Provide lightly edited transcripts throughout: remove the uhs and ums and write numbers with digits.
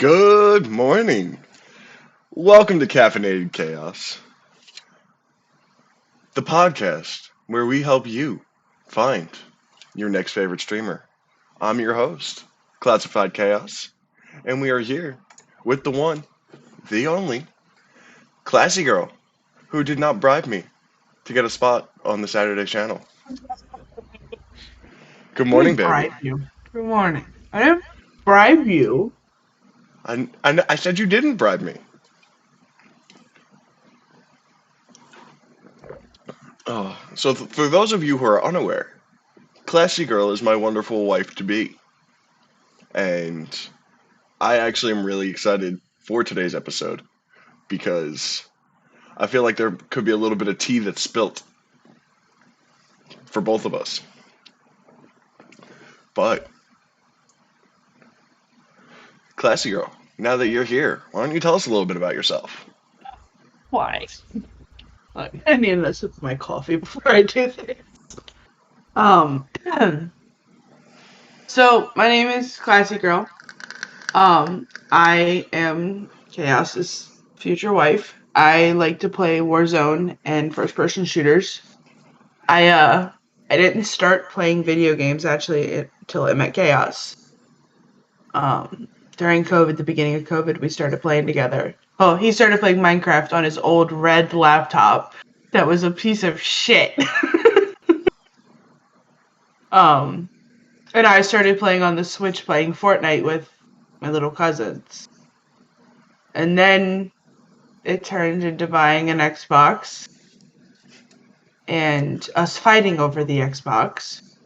Good morning. Welcome to Caffeinated Chaos, the podcast where we help you find your next favorite streamer. I'm your host, Classified Chaos, and we are here with the one, the only, Classy Girl, who did not bribe me to get a spot on the Saturday channel. Good I morning, didn't baby. bribe you. Good morning. I didn't bribe you. I said you didn't bribe me. Oh, so for those of you who are unaware, Classy Girl is my wonderful wife to be. And I actually am really excited for today's episode because I feel like there could be a little bit of tea that's spilt for both of us. But, Classy Girl, now that you're here, why don't you tell us a little bit about yourself? Why? Look, I need to sip my coffee before I do this. Um, so my name is Classy Girl. I am Chaos's future wife. I like to play Warzone and first-person shooters. I didn't start playing video games actually until I met Chaos. During COVID, the beginning of COVID, we started playing together. Oh, he started playing Minecraft on his old red laptop that was a piece of shit. And I started playing on the Switch, playing Fortnite with my little cousins. And then it turned into buying an Xbox and us fighting over the Xbox.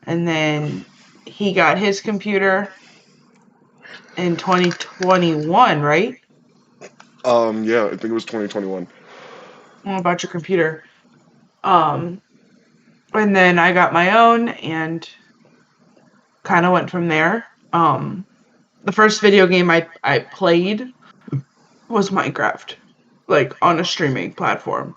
And then he got his computer in 2021, right? Yeah, I think it was 2021. About your computer. And then I got my own and kind of went from there. The first video game I played was Minecraft, like on a streaming platform.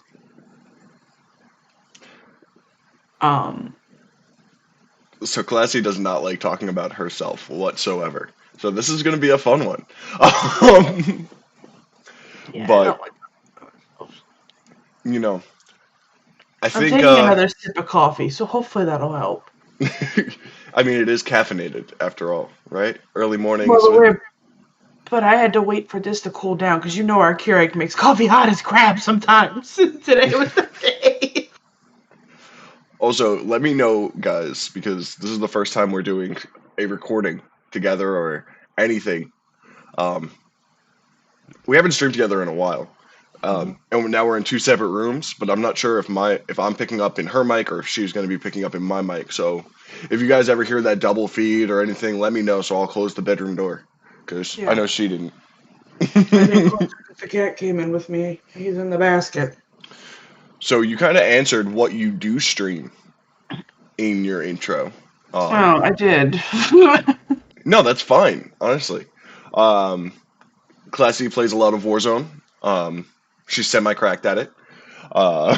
So Classy does not like talking about herself whatsoever. So this is going to be a fun one. Yeah, I But, don't like. you know, I I'm think, taking another sip of coffee, so hopefully that'll help. I mean, it is caffeinated after all, right? Early Well, mornings but, with. but I had to wait for this to cool down because you know our Keurig makes coffee hot as crap sometimes. Today was the day. Also, let me know, guys, because this is the first time we're doing a recording together or anything. Um, we haven't streamed together in a while, and now we're in two separate rooms. But I'm not sure if I'm picking up in her mic or if she's going to be picking up in my mic. So, if you guys ever hear that double feed or anything, let me know so I'll close the bedroom door because I Yeah, know she didn't. I didn't close it because the cat came in with me. He's in the basket. So you kind of answered what you do stream in your intro. Um, Oh, I did. no, that's fine, honestly. Um, Classy plays a lot of Warzone. Um, she's semi-cracked at it. Uh,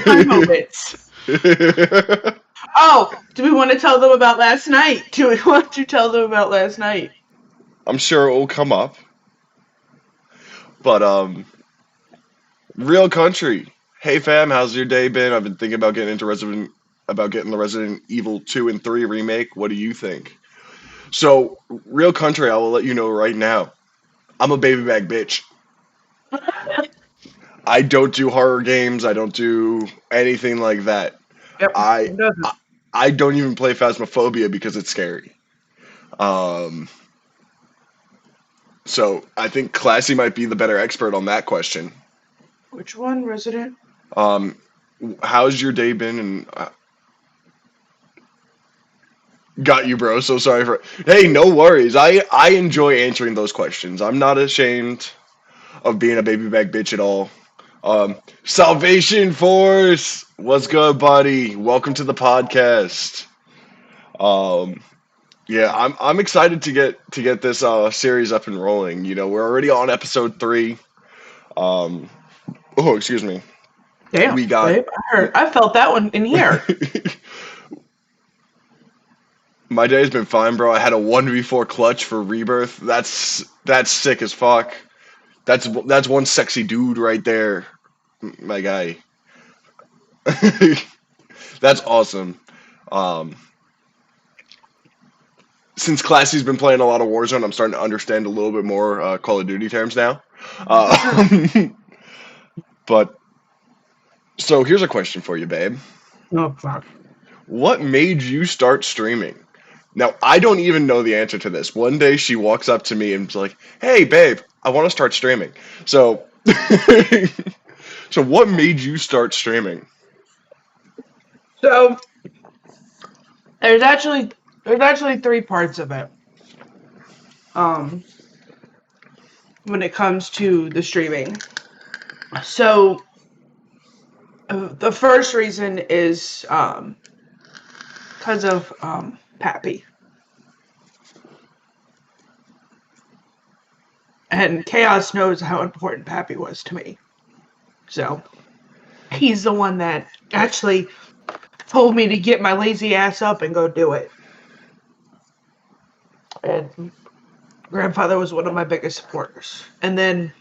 My moments. Oh, do we want to tell them about last night? Do we want to tell them about last night? I'm sure it will come up. But real country. Hey fam, how's your day been? I've been thinking about getting the Resident Evil 2 and 3 remake. What do you think? So, real country, I will let you know right now. I'm a baby bag bitch. I don't do horror games. I don't do anything like that. Yep. I It doesn't. I, I don't even play Phasmophobia because it's scary. Um, so I think Classy might be the better expert on that question. Which one, Resident? Um, how's your day been? And got you, bro. So sorry for. Hey, no worries. I enjoy answering those questions. I'm not ashamed of being a baby bag bitch at all. Salvation Force, what's good, buddy? Welcome to the podcast. Um, yeah, I'm excited to get this series up and rolling. You know, we're already on episode 3. Um, oh, excuse me. Damn, We got babe. I felt that one in here. My day's been fine, bro. I had a 1v4 clutch for Rebirth. That's sick as fuck. That's one sexy dude right there, my guy. That's awesome. Um, since Classy's been playing a lot of Warzone, I'm starting to understand a little bit more Call of Duty terms now. Uh, but so here's a question for you, babe. Oh fuck. What made you start streaming? Now, I don't even know the answer to this. One day she walks up to me and is like, "Hey, babe, I want to start streaming." So, so what made you start streaming? So there's actually there's actually three parts of it. Um, when it comes to the streaming. So the first reason is because of Pappy. And Chaos knows how important Pappy was to me. So he's the one that actually told me to get my lazy ass up and go do it. And grandfather was one of my biggest supporters. And then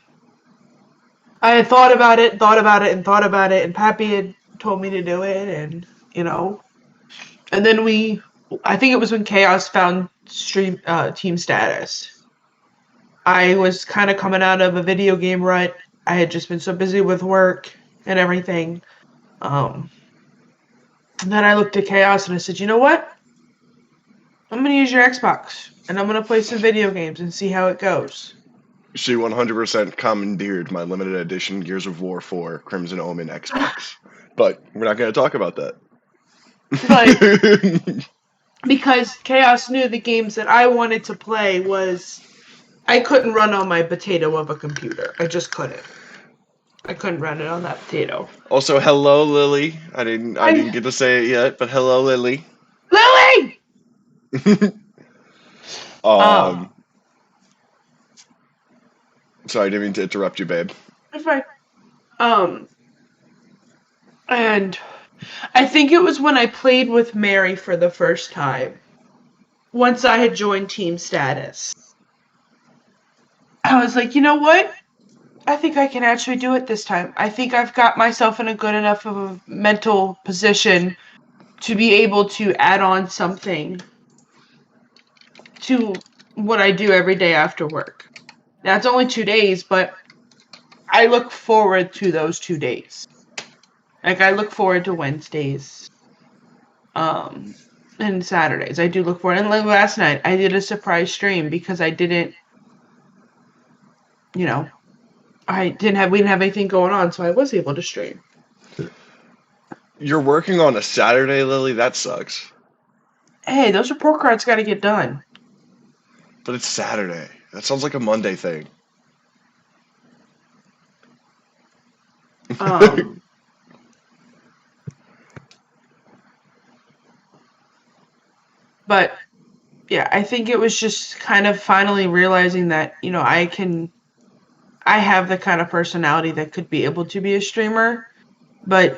I had thought about it, and Pappy had told me to do it, and and then I think it was when Chaos found stream team status. I was kind of coming out of a video game rut. I had just been so busy with work and everything. And then I looked at Chaos and I said, you know what? I'm going to use your Xbox and I'm going to play some video games and see how it goes. She 100% commandeered my limited edition Gears of War 4 Crimson Omen Xbox. But we're not going to talk about that. But because Chaos knew the games that I wanted to play I couldn't run on my potato of a computer. I just couldn't. I couldn't run it on that potato. Also, hello, Lily. I didn't get to say it yet, but hello, Lily. Lily! um, Sorry, I didn't mean to interrupt you, babe. That's fine. And I think it was when I played with Mary for the first time. Once I had joined team status. I was like, you know what? I think I can actually do it this time. I think I've got myself in a good enough of a mental position to be able to add on something to what I do every day after work. Now, it's only 2 days, but I look forward to those 2 days. Like, I look forward to Wednesdays and Saturdays. I do look forward. And like last night, I did a surprise stream because I didn't, we didn't have anything going on, so I was able to stream. You're working on a Saturday, Lily? That sucks. Hey, those report cards got to get done. But it's Saturday. That sounds like a Monday thing. But yeah, I think it was just kind of finally realizing that, I have the kind of personality that could be able to be a streamer, but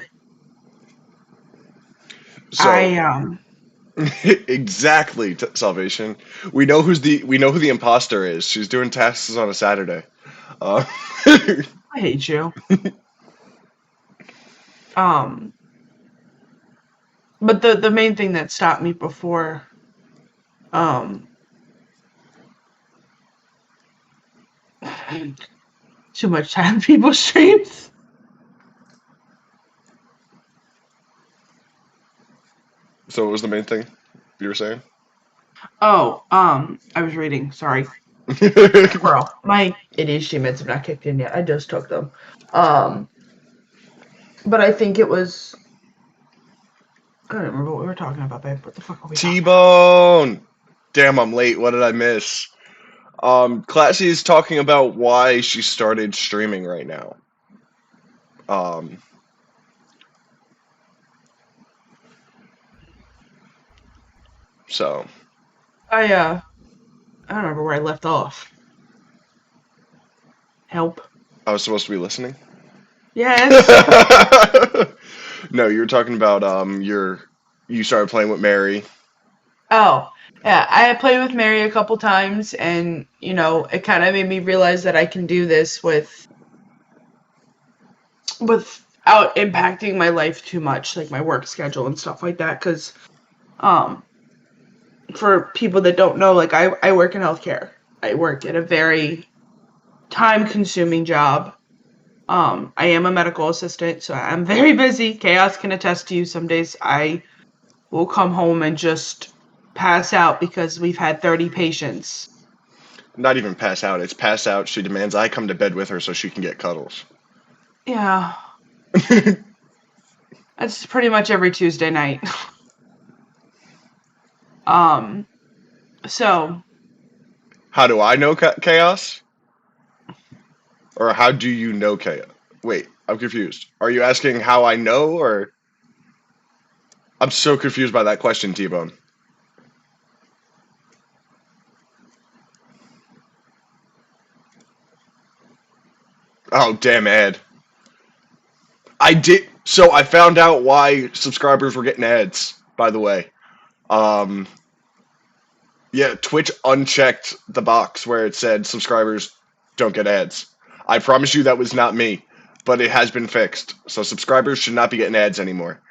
So, exactly, Salvation. We know who the imposter is. She's doing tasks on a Saturday. I hate you. But the main thing that stopped me before too much time people's streams. So what was the main thing you were saying? Oh, I was reading, sorry. Squirrel. My ADHD meds have not kicked in yet. I just took them. But I think it was I don't remember what we were talking about, babe. What the fuck are we talking about? T-Bone! Damn, I'm late. What did I miss? Classy is talking about why she started streaming right now. Um, so I don't remember where I left off. Help. I was supposed to be listening. Yes. No, you were talking about you started playing with Mary. Oh, yeah. I had played with Mary a couple times, and it kind of made me realize that I can do this without impacting my life too much, like my work schedule and stuff like that. Because, for people that don't know, like I work in healthcare. I work at a very time-consuming job. I am a medical assistant, so I'm very busy. Chaos can attest to you. Some days I will come home and just pass out because we've had 30 patients. Not even pass out. It's pass out. She demands I come to bed with her so she can get cuddles. Yeah, that's pretty much every Tuesday night. um, so How do I know chaos? Or how do you know chaos? Wait, I'm confused. Are you asking how I know, or I'm so confused by that question, T-Bone. Oh, damn, Ed. I did. So I found out why subscribers were getting ads, by the way. Um, yeah, Twitch unchecked the box where it said subscribers don't get ads. I promise you that was not me, but it has been fixed. So subscribers should not be getting ads anymore.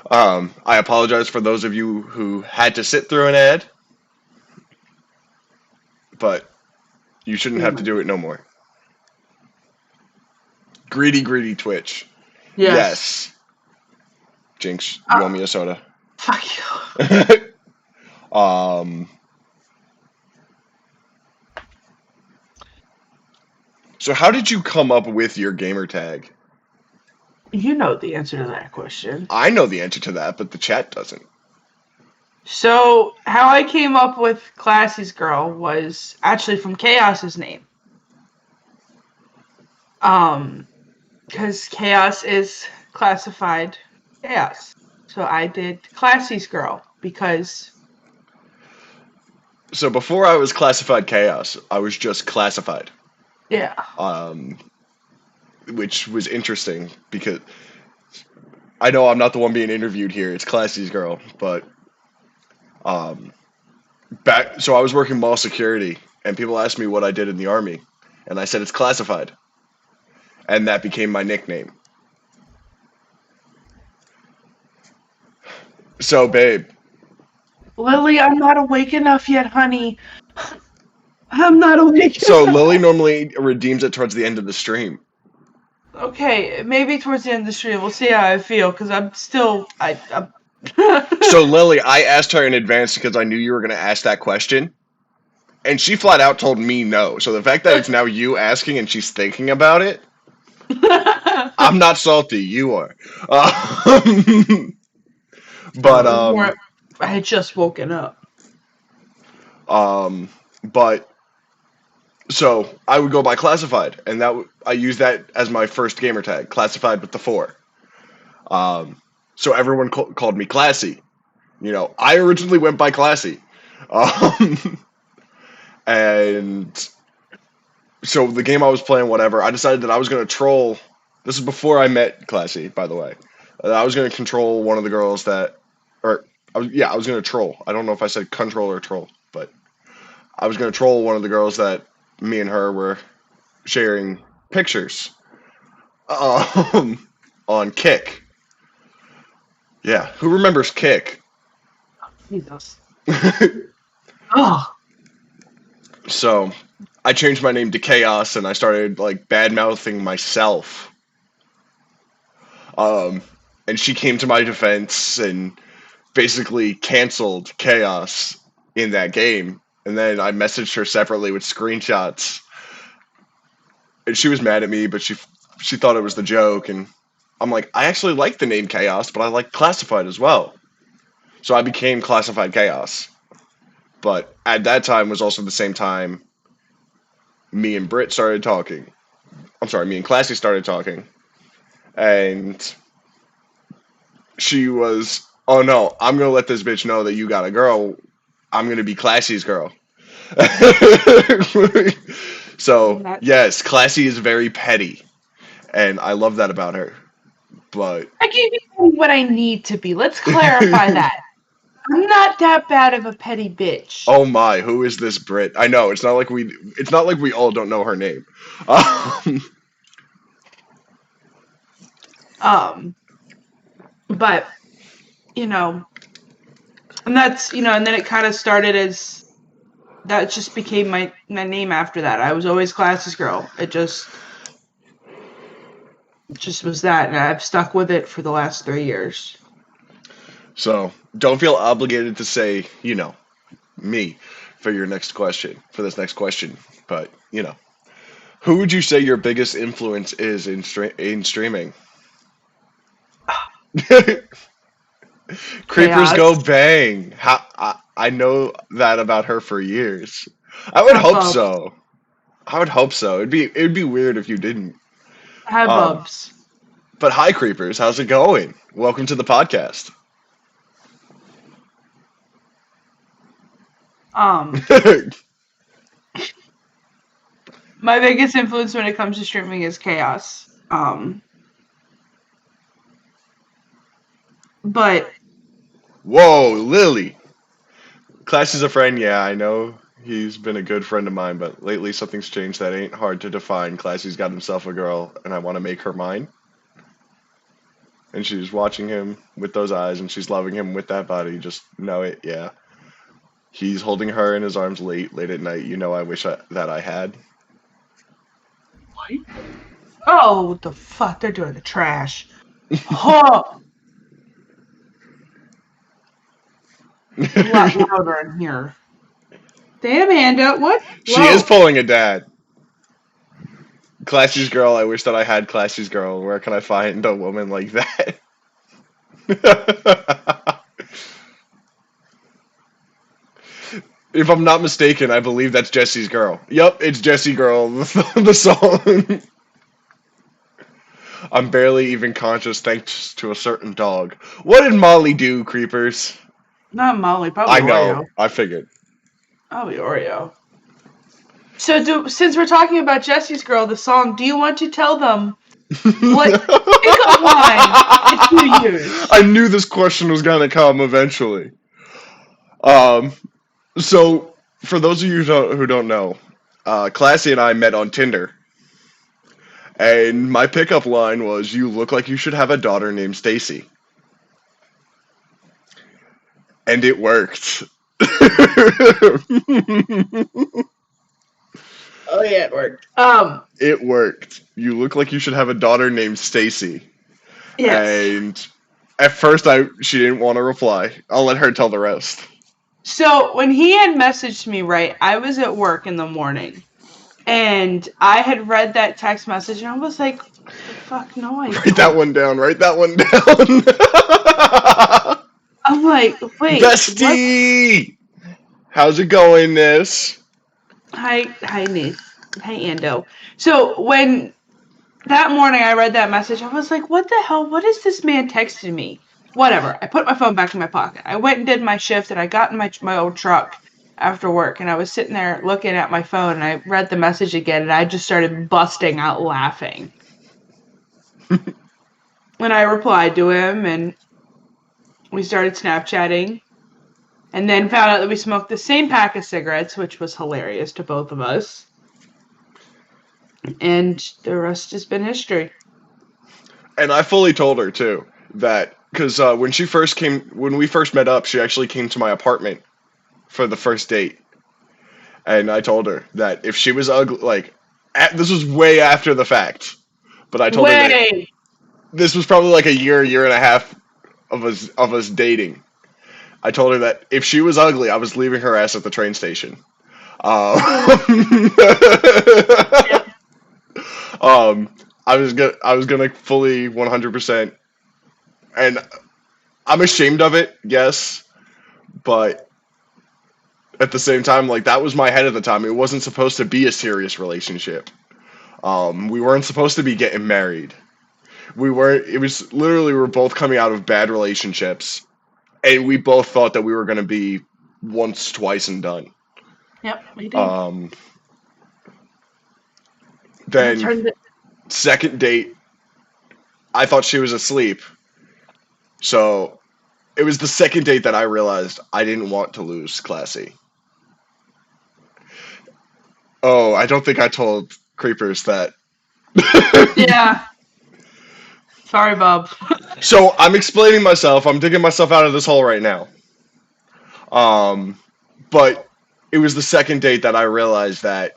I apologize for those of you who had to sit through an ad, but you shouldn't have to do it no more. Greedy, greedy Twitch. yes. Yes. Jinx, you owe me a soda. Fuck you. um. So how did you come up with your gamer tag? You know the answer to that question. I know the answer to that, but the chat doesn't. So, how I came up with Classysgirl was actually from Chaos's name. Because Chaos is classified chaos. So I did Classysgirl because. So before I was classified chaos, I was just classified. Yeah. Which was interesting because I know I'm not the one being interviewed here. It's Classysgirl, but back. So I was working mall security, and people asked me what I did in the army, and I said it's classified, and that became my nickname. So, babe. Lily, I'm not awake enough yet, honey. I'm not awake So enough. Lily normally redeems it towards the end of the stream. Okay, maybe towards the end of the stream, we'll see how I feel, because I'm still. I'm So Lily, I asked her in advance because I knew you were going to ask that question, and she flat out told me no. So the fact that it's now you asking and she's thinking about it, I'm not salty. You are. But More, I had just woken up. but so I would go by classified, and I use that as my first gamer tag, classified with the 4. So everyone called me Classy. I originally went by Classy, and so the game I was playing, whatever, I decided that I was going to troll. This is before I met Classy, by the way. I was going to control one of the girls I was going to troll. I don't know if I said control or troll, but I was going to troll one of the girls that me and her were sharing pictures on Kick. Yeah, who remembers Kick? Jesus. Oh. So I changed my name to Chaos, and I started like bad mouthing myself. And she came to my defense and basically canceled Chaos in that game. And then I messaged her separately with screenshots, and she was mad at me, but she thought it was the joke. And I'm like, I actually like the name Chaos, but I like Classified as well. So I became Classified Chaos. But at that time was also the same time me and Britt started talking. I'm sorry, me and Classy started talking. And she was, oh no, I'm going to let this bitch know that you got a girl. I'm going to be Classy's girl. So, yes, Classy is very petty. And I love that about her. But I gave you what I need to be. Let's clarify that. I'm not that bad of a petty bitch. Oh my, who is this Brit? I know it's not like we all don't know her name. Um, Um, but you know, and that's and then it kind of started as that just became my name after that. I was always Classysgirl. It just was that, and I've stuck with it for the last 3 years. so don't feel obligated to say, me for this next question. But, who would you say your biggest influence is in streaming? Creepers Chaos. go bang. I know that about her for years. I would Hi hope Bubs. so. I would hope so. It'd be weird if you didn't. Hi Um, Bubs. but hi, creepers. How's it going? Welcome to the podcast. Um, my biggest influence when it comes to streaming is chaos. But Whoa, Lily. Class is a friend. Yeah, I know he's been a good friend of mine, but lately something's changed that ain't hard to define. Classy's got himself a girl, and I want to make her mine. And she's watching him with those eyes, and she's loving him with that body. Just know it, yeah. He's holding her in his arms late at night. I wish that I had. what? Oh, what the fuck? They're doing the trash. Oh, a lot louder in here. Damn, Amanda, what? She is Whoa. pulling a dad. Classy's girl. I wish that I had Classy's girl. Where can I find a woman like that? If I'm not mistaken, I believe that's Jesse's girl. Yup, it's Jessie Girl, the song. I'm barely even conscious thanks to a certain dog. What did Molly do, creepers? Not Molly, I probably know, Oreo. I figured. Probably Oreo. So, since we're talking about Jesse's Girl, the song, do you want to tell them what pickup line that you I use? knew this question was gonna come eventually. Um, so for those of you who don't know, Classy and I met on Tinder, and my pickup line was, "You look like you should have a daughter named Stacy," and it worked. Oh yeah, it worked. It worked. You look like you should have a daughter named Stacy. Yes. And at first she didn't want to reply. I'll let her tell the rest. So when he had messaged me, right, I was at work in the morning, and I had read that text message, and I was like, "The fuck? No, I Write that don't." one down. Write that one down. I'm like, "Wait, what?" Bestie! How's it going, Nis? Hi, niece. Hi, Ando. So when that morning I read that message, I was like, "What the hell? What is this man texting me?" Whatever. I put my phone back in my pocket. I went and did my shift, and I got in my old truck after work, and I was sitting there looking at my phone, and I read the message again, and I just started busting out laughing. When I replied to him, and we started Snapchatting, and then found out that we smoked the same pack of cigarettes, which was hilarious to both of us. And the rest has been history. And I fully told her too that because when we first met up, she actually came to my apartment for the first date, and I told her that if she was ugly, this was way after the fact, but I told her that Way. this was probably like a year and a half of us dating. I told her that if she was ugly, I was leaving her ass at the train station. Um, Yep. um, I was gonna fully 100%, and I'm ashamed of it, yes, but at the same time, like that was my head at the time. It wasn't supposed to be a serious relationship. We weren't supposed to be getting married. We weren't. It was literally we were both coming out of bad relationships, and we both thought that we were gonna be once, twice, and done. Yep, we did. Um, And it then turned second date, I thought she was asleep, so It was the second date that I realized I didn't want to lose Classy. Oh, I don't think I told Creepers that. Yeah. Sorry, Bob. So I'm explaining myself. I'm digging myself out of this hole right now. Um, but it was the second date that I realized that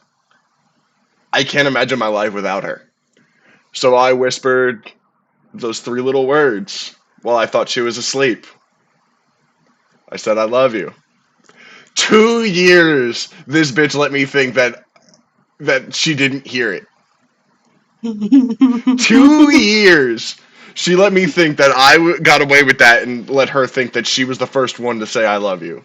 I can't imagine my life without her. So I whispered those three little words while I thought she was asleep. I said, I love you. 2 years this bitch let me think that she didn't hear it. 2 years she let me think that got away with that and let her think that she was the first one to say I love you.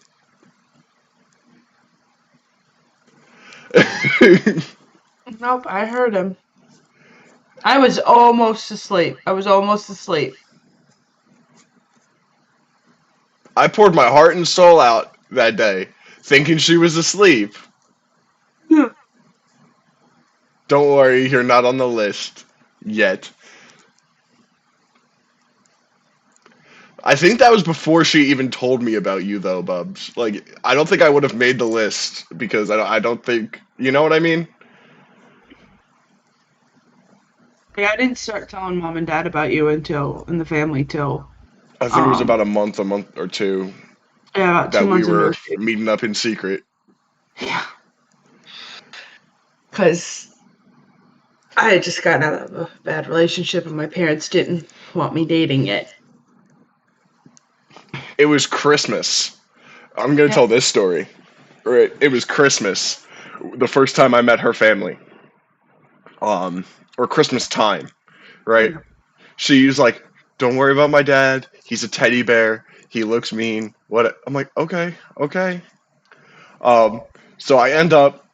Nope, I heard him. I was almost asleep. I poured my heart and soul out that day, thinking she was asleep. Don't worry, you're not on the list yet. I think that was before she even told me about you, though, Bubs. Like, I don't think I would have made the list because I don't think you know what I mean. I didn't start telling mom and dad about you until in the family till I think it was about a month or two yeah, about two that we months into were the baby. meeting up in secret. Yeah, because I had just gotten out of a bad relationship and my parents didn't want me dating yet. It was Christmas. I'm gonna Yep. tell this story. Right, it was Christmas, the first time I met her family. Um, or Christmas time, right? Yeah. She was like, "Don't worry about my dad. He's a teddy bear. He looks mean." What? I'm like, okay, okay. Um, so I end up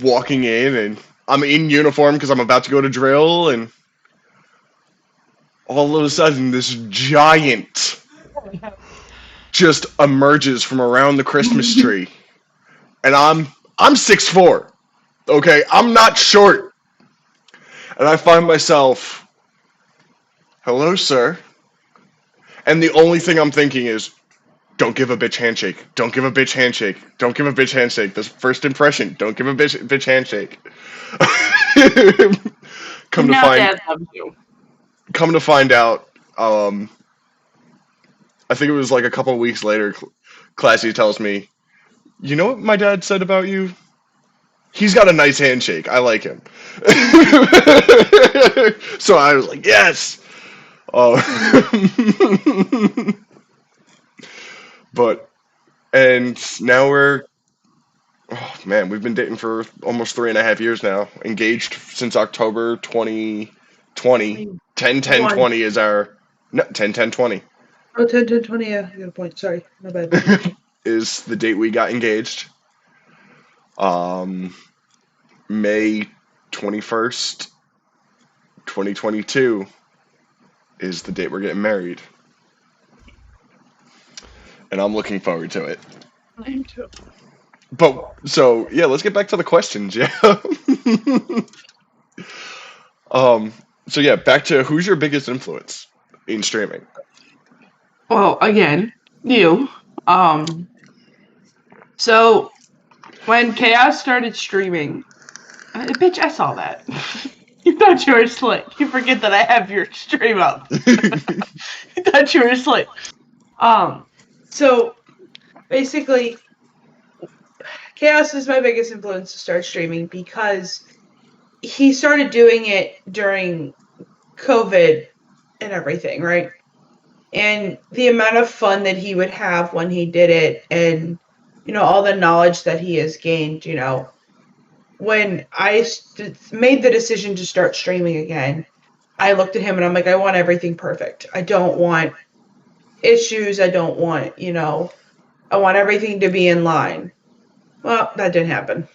walking in, and I'm in uniform because I'm about to go to drill, and all of a sudden, this giant just emerges from around the Christmas tree, and I'm 6'4". Okay, I'm not short, and I find myself, "Hello, sir," and the only thing I'm thinking is, don't give a bitch handshake. Don't give a bitch handshake. Don't give a bitch handshake. This first impression. Don't give a bitch handshake. come And to now find dad loves you. come to find out, I think it was like a couple of weeks later, Classy tells me, "You know what my dad said about you? He's got a nice handshake. I like him." So I was like, "Yes." Uh, but and now we're oh man, we've been dating for almost 3.5 years now. Engaged since October 2020. 10 10 One. 20 is our no 10 10 20 Oh, 10, 10, 20, yeah, you got a point. Sorry, my bad. is the date we got engaged. Um, May 21st, 2022 is the date we're getting married, and I'm looking forward to it. I am too. But so yeah, let's get back to the questions. Yeah. um. So yeah, back to who's your biggest influence in streaming? Well, again, you. Um, so when Chaos started streaming, bitch, I saw that. You thought you were slick. You forget that I have your stream up. You thought you were slick. So basically, Chaos is my biggest influence to start streaming because he started doing it during COVID and everything, right? And the amount of fun that he would have when he did it, and all the knowledge that he has gained, when I made the decision to start streaming again, I looked at him and I'm like, I want everything perfect. I don't want issues. I don't want, I want everything to be in line. Well, that didn't happen.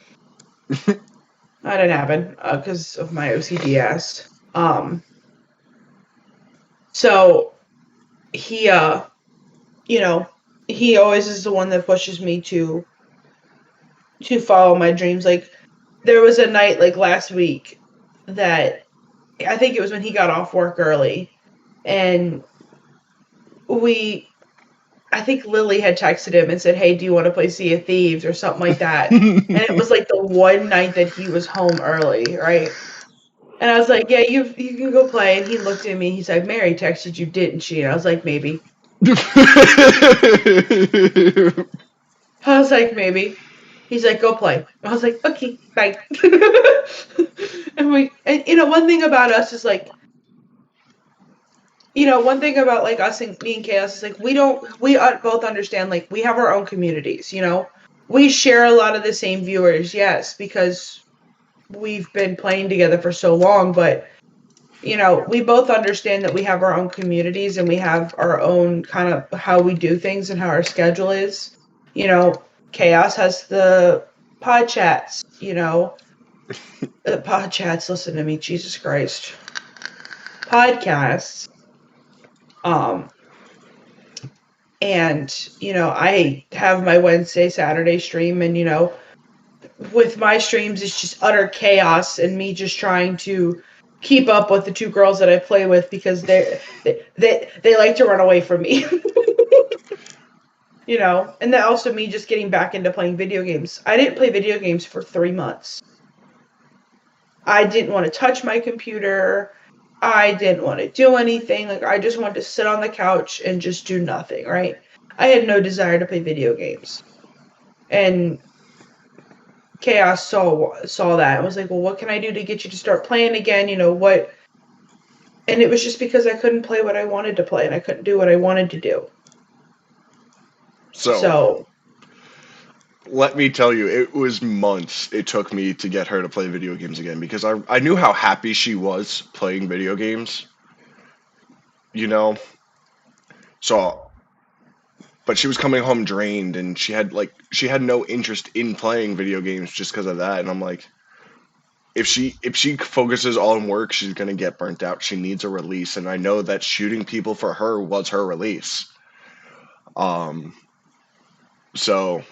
That didn't happen because of my OCD ass. So he, you know, he always is the one that pushes me to follow my dreams. Like there was a night like last week that I think it was when he got off work early, and we I think Lily had texted him and said, "Hey, do you want to play Sea of Thieves or something like that?" And it was like the one night that he was home early, right? And I was like, "Yeah, you can go play." And he looked at me. He's like, "Mary texted you, didn't she?" And I was like, "Maybe." I was like, "Maybe." He's like, "Go play." I was like, "Okay, bye." And one thing about us is like, one thing about like us and me and Chaos is like we both understand like we have our own communities. We share a lot of the same viewers, yes, because we've been playing together for so long, but we both understand that we have our own communities and we have our own kind of how we do things and how our schedule is. Chaos has the pod chats, pod chats, listen to me, Jesus Christ. Podcasts. Um, and, I have my Wednesday, Saturday stream, and, with my streams, it's just utter chaos and me just trying to keep up with the two girls that I play with because they like to run away from me. And then also me just getting back into playing video games. I didn't play video games for 3 months. I didn't want to touch my computer. I didn't want to do anything. Like, I just wanted to sit on the couch and just do nothing, right? I had no desire to play video games. And Chaos saw that and was like, well, what can I do to get you to start playing again? What? And it was just because I couldn't play what I wanted to play and I couldn't do what I wanted to do. So, let me tell you, it was months it took me to get her to play video games again because I knew how happy she was playing video games, you know? So, but she was coming home drained and she had no interest in playing video games just because of that. And I'm like, if she focuses on work, she's gonna get burnt out. She needs a release, and I know that shooting people for her was her release. Um, so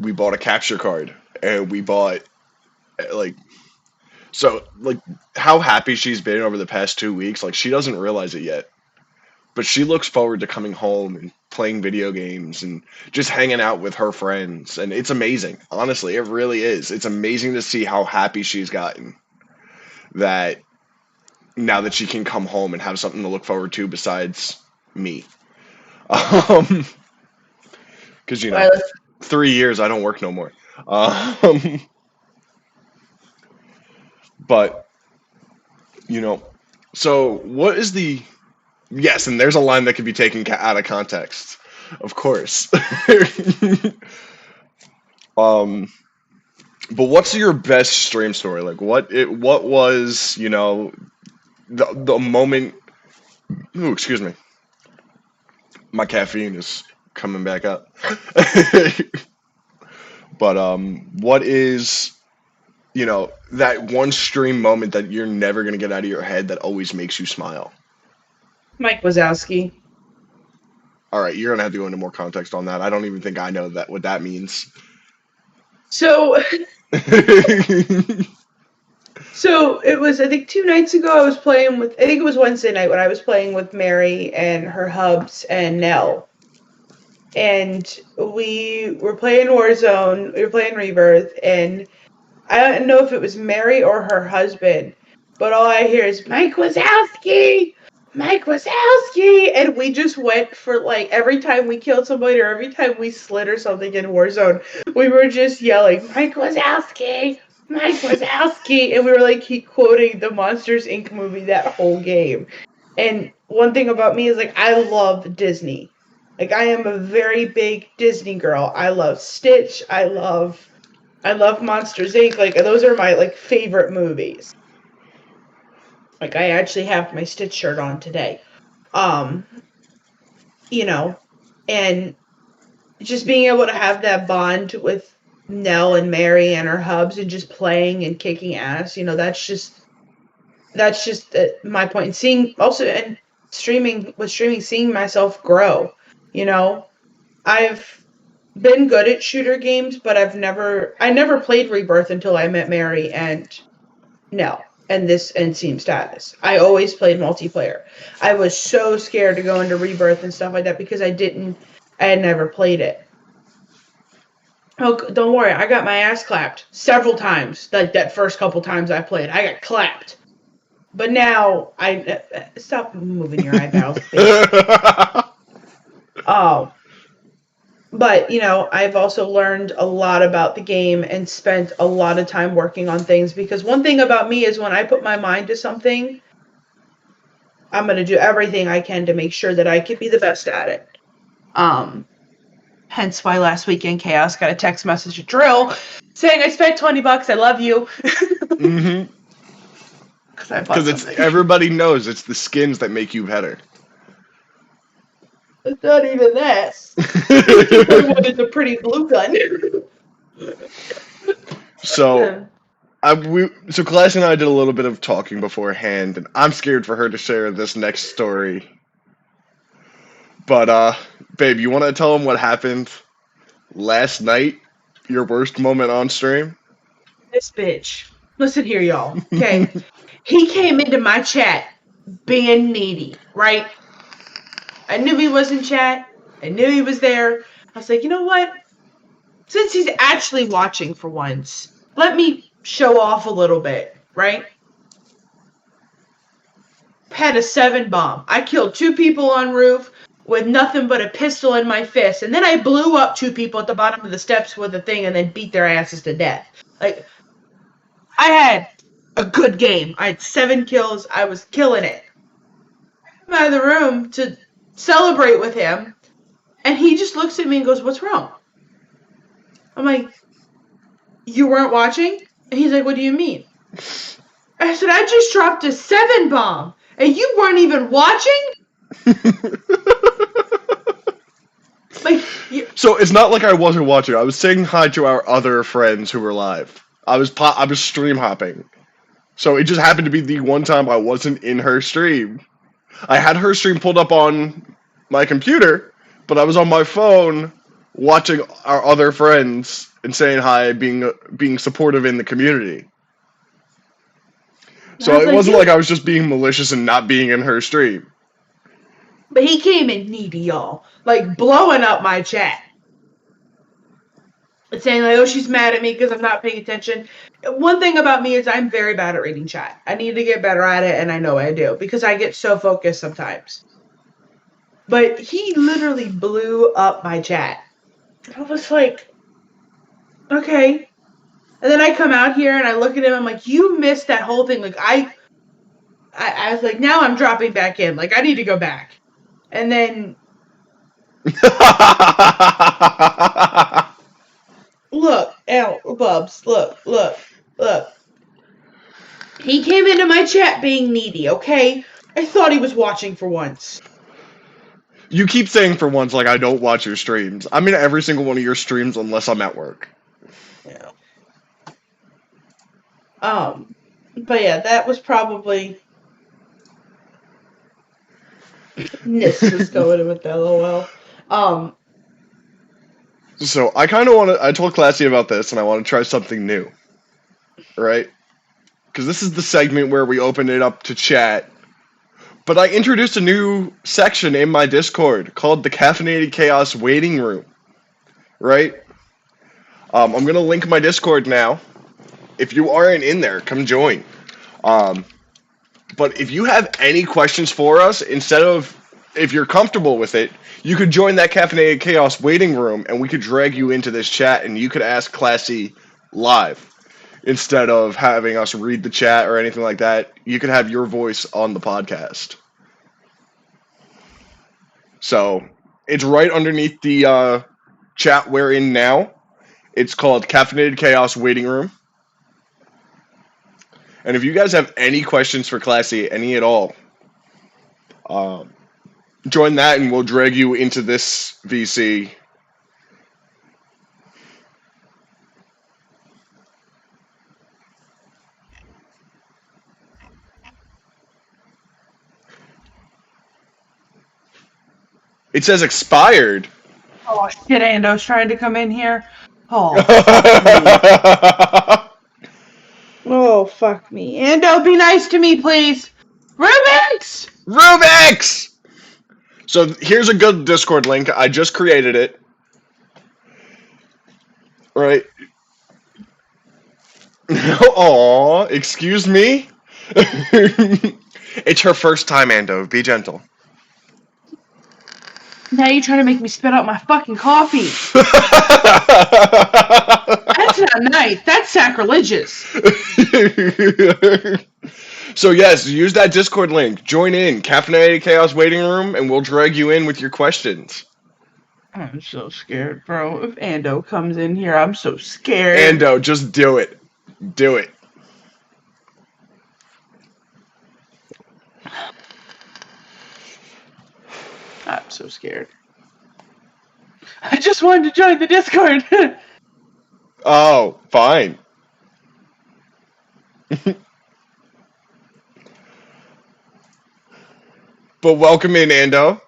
we bought a capture card, and we bought like like how happy she's been over the past 2 weeks. Like she doesn't realize it yet, but she looks forward to coming home and playing video games and just hanging out with her friends. And it's amazing. Honestly, it really is. It's amazing to see how happy she's gotten that now that she can come home and have something to look forward to besides me. Um, because 3 years I don't work no more. Um, but you know, so what is the yes? And there's a line that could be taken out of context, of course. um, but what's your best stream story? Like what was the moment? Ooh, excuse me, my caffeine is coming back up. But what is that one stream moment that you're never gonna get out of your head that always makes you smile? Mike Wazowski. All right, you're gonna have to go into more context on that. I don't even think I know that what that means. So So it was, I think, 2 nights ago. I think it was Wednesday night when I was playing with Mary and her hubs and Nell. And we were playing Warzone, we were playing Rebirth, and I don't know if it was Mary or her husband, but all I hear is Mike Wazowski! Mike Wazowski! And we just went for like every time we killed somebody or every time we slid or something in Warzone, we were just yelling, Mike Wazowski! Mike Wazowski! And we were like keep quoting the Monsters Inc. movie that whole game. And one thing about me is like I love Disney. Like I am a very big Disney girl. I love Stitch. I love Monsters Inc. Like those are my like favorite movies. Like I actually have my Stitch shirt on today. Um, you know, and just being able to have that bond with Nell and Mary and her hubs and just playing and kicking ass, that's just my point. And seeing also and streaming, seeing myself grow. You know, I've been good at shooter games, but I never played Rebirth until I met Mary and Nell. and Team Status. I always played multiplayer. I was so scared to go into Rebirth and stuff like that because I had never played it. Oh, don't worry, I got my ass clapped several times. Like that first couple times I played, I got clapped. But now stop moving your eyebrows, bitch. Oh, but I've also learned a lot about the game and spent a lot of time working on things, because one thing about me is when I put my mind to something, I'm going to do everything I can to make sure that I can be the best at it. Hence why last weekend Chaos got a text message to Drill saying, I spent $20, I love you. Mm-hmm. Because everybody knows it's the skins that make you better. It's not even that. I wanted the pretty blue gun. So, so Classy and I did a little bit of talking beforehand, and I'm scared for her to share this next story. But, babe, you want to tell them what happened last night? Your worst moment on stream? This bitch. Listen here, y'all. Okay. He came into my chat being needy, right? I knew he was in chat. I knew he was there. I was like, you know what? Since he's actually watching for once, let me show off a little bit, right? Had a 7 bomb. I killed 2 people on roof with nothing but a pistol in my fist. And then I blew up 2 people at the bottom of the steps with a thing and then beat their asses to death. Like, I had a good game. I had 7 kills. I was killing it. I come out of the room to celebrate with him, and he just looks at me and goes, what's wrong? I'm like, you weren't watching? And he's like, what do you mean? I said, I just dropped a 7 bomb, and you weren't even watching? So it's not like I wasn't watching. I was saying hi to our other friends who were live. I was stream hopping. So it just happened to be the one time I wasn't in her stream. I had her stream pulled up on my computer, but I was on my phone watching our other friends and saying hi, being supportive in the community. So it wasn't like I was just being malicious and not being in her stream. But he came in needy, y'all. Like, blowing up my chat. Saying, like, oh, she's mad at me because I'm not paying attention. One thing about me is I'm very bad at reading chat. I need to get better at it, and I know I do, because I get so focused sometimes. But he literally blew up my chat. I was like, okay. And then I come out here and I look at him, I'm like, you missed that whole thing. Like, I was like, now I'm dropping back in. Like, I need to go back. And then... Look, Bubs, look. He came into my chat being needy, okay? I thought he was watching for once. You keep saying for once, like, I don't watch your streams. I'm in every single one of your streams unless I'm at work. Yeah. But yeah, that was probably... Nis was going with the LOL. So I kind of want to. I told Classy about this, and I want to try something new, right? Because this is the segment where we open it up to chat. But I introduced a new section in my Discord called the Caffeinated Chaos Waiting Room, right? I'm gonna link my Discord now. If you aren't in there, come join. But if you have any questions for us, if you're comfortable with it, you could join that Caffeinated Chaos waiting room, and we could drag you into this chat, and you could ask Classy live. Instead of having us read the chat or anything like that, you could have your voice on the podcast. So, it's right underneath the chat we're in now. It's called Caffeinated Chaos Waiting Room. And if you guys have any questions for Classy, any at all, join that and we'll drag you into this VC. It says expired. Oh shit, Ando's trying to come in here. Oh. Oh Oh, fuck me. Ando, be nice to me, please. Rubik's! Rubik's! So here's a good Discord link. I just created it. Right. Aw, excuse me? It's her first time, Ando. Be gentle. Now you're trying to make me spit out my fucking coffee. That's not nice. That's sacrilegious. So yes, use that Discord link. Join in Caffeinated Chaos waiting room, and we'll drag you in with your questions. I'm so scared, bro. If Ando comes in here, I'm so scared. Ando, just do it. Do it. I'm so scared. I just wanted to join the Discord. Oh, fine. But welcome in, Ando.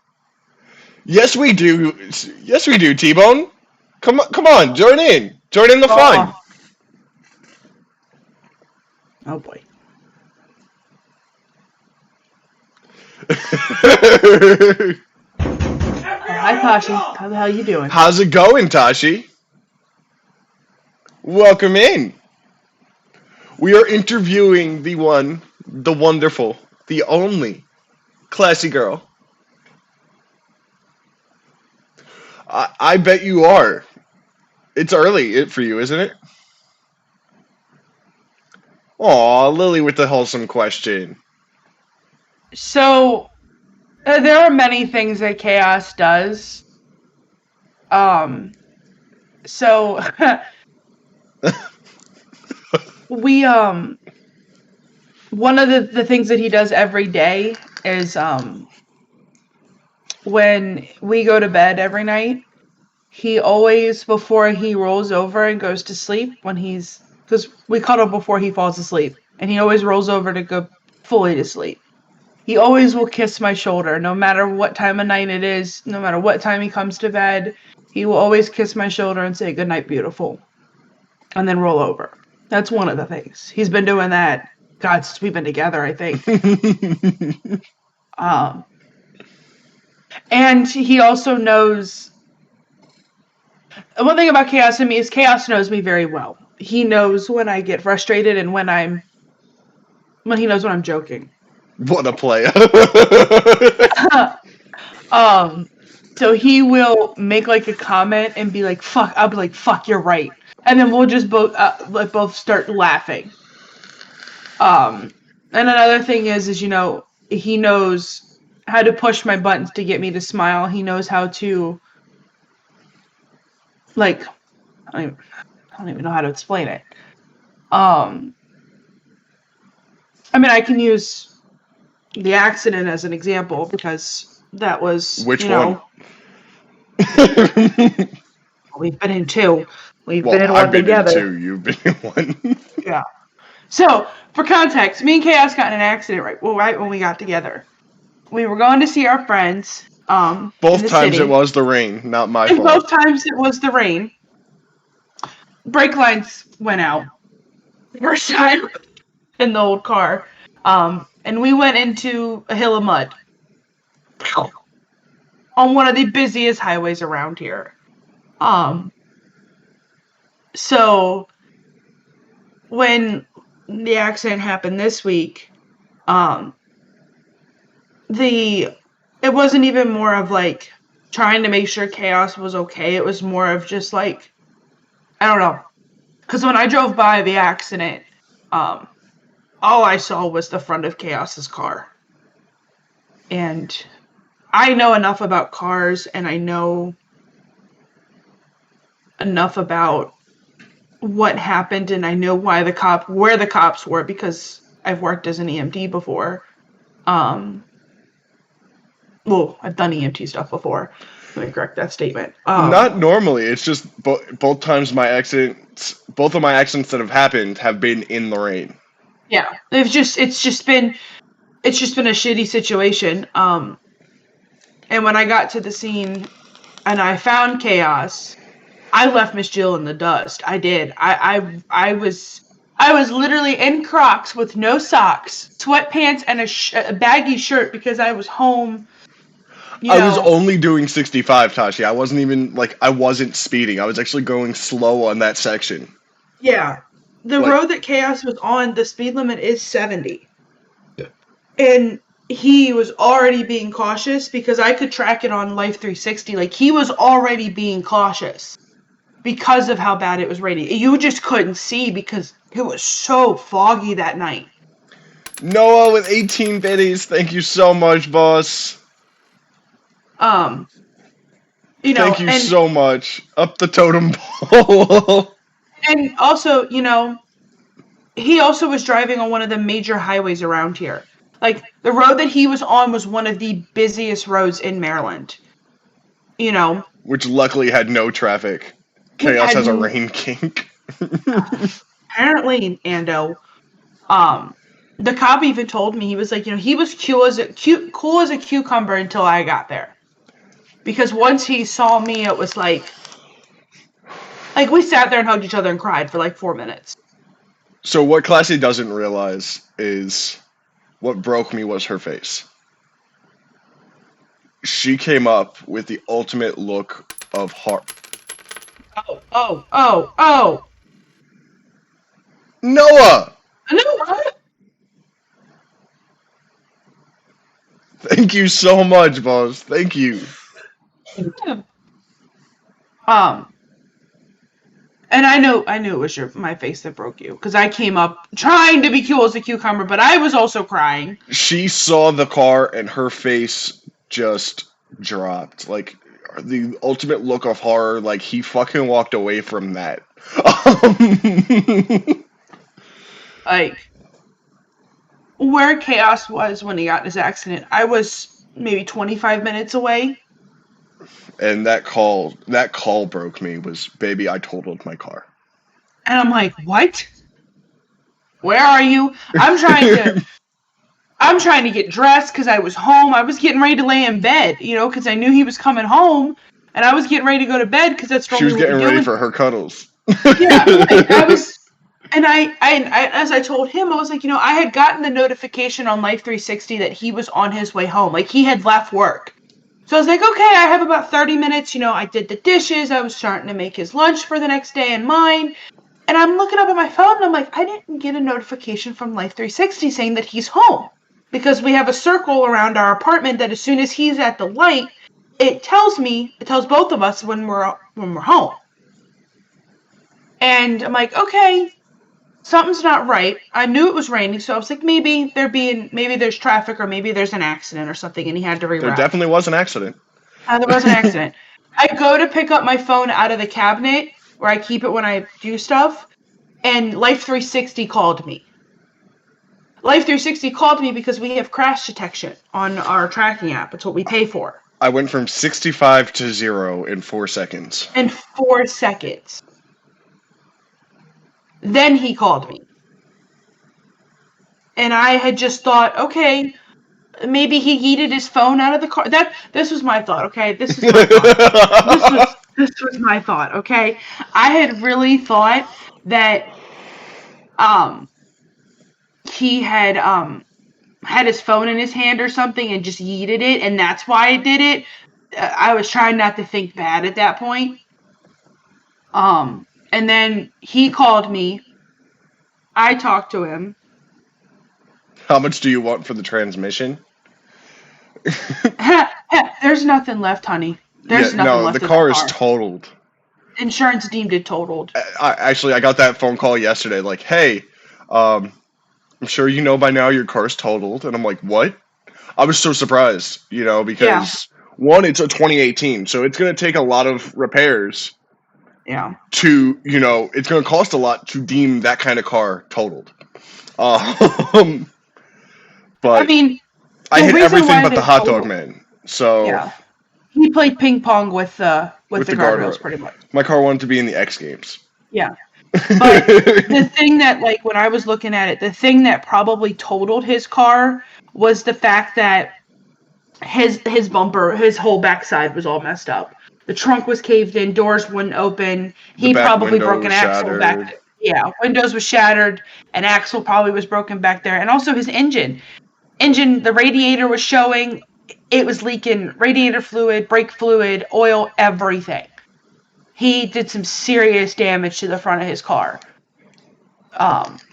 Yes, we do. Yes, we do, T-Bone. Come on, join in. Join in the fun. Oh boy. Hi, Tashi. How the hell you doing? How's it going, Tashi? Welcome in. We are interviewing the one, the wonderful, the only Classysgirl. I bet you are. It's early for you, isn't it? Aw, Lily with the wholesome question. So, there are many things that Chaos does. So, we, one of the things that he does every day is, when we go to bed every night, he always, before he rolls over and goes to sleep, because we cuddle before he falls asleep, and he always rolls over to go fully to sleep. He always will kiss my shoulder, no matter what time of night it is, no matter what time he comes to bed. He will always kiss my shoulder and say, "Good night, beautiful," and then roll over. That's one of the things. He's been doing that, God, since we've been together, I think. And he also knows... One thing about Chaos and me is Chaos knows me very well. He knows when I get frustrated and when he knows when I'm joking. What a player. So he will make like a comment and be like, "Fuck," I'll be like, "Fuck, you're right." And then we'll just both start laughing. And another thing is, he knows how to push my buttons to get me to smile. He knows how to, like, I don't even know how to explain it. I mean, I can use the accident as an example because that was, Which one? We've been in two. We've Well, been in one I've been together. in two. You've been in one. Yeah. So, for context, me and Chaos got in an accident right when we got together. We were going to see our friends. Both in the times city. it was the rain, not my And fault. both times it was the rain. Brake lines went out. First time in the old car. And we went into a hill of mud. On one of the busiest highways around here. So when the accident happened this week, it wasn't even more of like trying to make sure Chaos was okay. It was more of just like, I don't know. Because when I drove by the accident, all I saw was the front of Chaos's car. And I know enough about cars, and I know enough about what happened, and I know where the cops were, because I've worked as an EMT before. Well, I've done EMT stuff before. Let me correct that statement. Not normally. It's just both times both of my accidents that have happened have been in the rain. Yeah, it's just been a shitty situation. And when I got to the scene and I found Chaos, I left Miss Jill in the dust. I did. I was I was literally in Crocs with no socks, sweatpants, and a baggy shirt because I was home. I was only doing 65, Tashi. I wasn't even, like, I wasn't speeding. I was actually going slow on that section. Yeah. The Like, road that Chaos was on, the speed limit is 70. And he was already being cautious because I could track it on Life 360. Like, he was already being cautious because of how bad it was raining. You just couldn't see because it was so foggy that night. Noah with 18 biddies. Thank you so much, boss. Thank you And so much. Up the totem pole. and also, he also was driving on one of the major highways around here. Like, the road that he was on was one of the busiest roads in Maryland. Which luckily had no traffic. Chaos has a rain kink. Apparently, Ando, the cop even told me, he was like, he was cool as a cucumber until I got there. Because once he saw me, it was like we sat there and hugged each other and cried for like 4 minutes. So what Classy doesn't realize is what broke me was her face. She came up with the ultimate look of heart. Oh. Noah! No. Thank you so much, boss. Thank you. And I knew it was my face that broke you because I came up trying to be cool as a cucumber, but I was also crying. She saw the car and her face just dropped. Like, the ultimate look of horror. Like, he fucking walked away from that. Like, where Chaos was when he got in his accident, I was maybe 25 minutes away. And that call broke me. Was, baby, I totaled my car. And I'm like, what? Where are you? I'm trying to get dressed because I was home. I was getting ready to lay in bed, because I knew he was coming home, and I was getting ready to go to bed because that's She was normally what we getting do. ready for her cuddles. Yeah, like, I was. And I, as I told him, I was like, I had gotten the notification on Life 360 that he was on his way home. Like, he had left work. So I was like, okay, I have about 30 minutes. I did the dishes. I was starting to make his lunch for the next day and mine. And I'm looking up at my phone, and I'm like, I didn't get a notification from Life 360 saying that he's home. Because we have a circle around our apartment that as soon as he's at the light, it tells both of us when we're home. And I'm like, okay, something's not right. I knew it was raining, so I was like, maybe there's traffic, or maybe there's an accident or something, and he had to reroute. There definitely was an accident. There was an accident. I go to pick up my phone out of the cabinet where I keep it when I do stuff, and Life 360 called me. Life 360 called me because we have crash detection on our tracking app. It's what we pay for. I went from 65 to 0 in 4 seconds. In 4 seconds. Then he called me. And I had just thought, okay, maybe he yeeted his phone out of the car. This was my thought, okay? This is my thought. This was my thought, okay? I had really thought that he had his phone in his hand or something and just yeeted it, and that's why I did it. I was trying not to think bad at that point. And then he called me. I talked to him. How much do you want for the transmission? There's nothing left, honey. There's nothing left. The car is totaled. Insurance deemed it totaled. I got that phone call yesterday. Like, hey, I'm sure you know by now your car's totaled. And I'm like, what? I was so surprised, because one, it's a 2018, so it's going to take a lot of repairs. Yeah. To, it's going to cost a lot to deem that kind of car totaled. But I mean, I hit everything but the hot dog man. So yeah, he played ping pong with the guardrails pretty much. My car wanted to be in the X Games. Yeah. But the thing that, like, when I was looking at it, the thing that probably totaled his car was the fact that his bumper, his whole backside was all messed up. The trunk was caved in, doors wouldn't open. He probably broke an axle back. Yeah, windows was shattered, an axle probably was broken back there, and also his engine. The radiator was showing, it was leaking radiator fluid, brake fluid, oil, everything. He did some serious damage to the front of his car.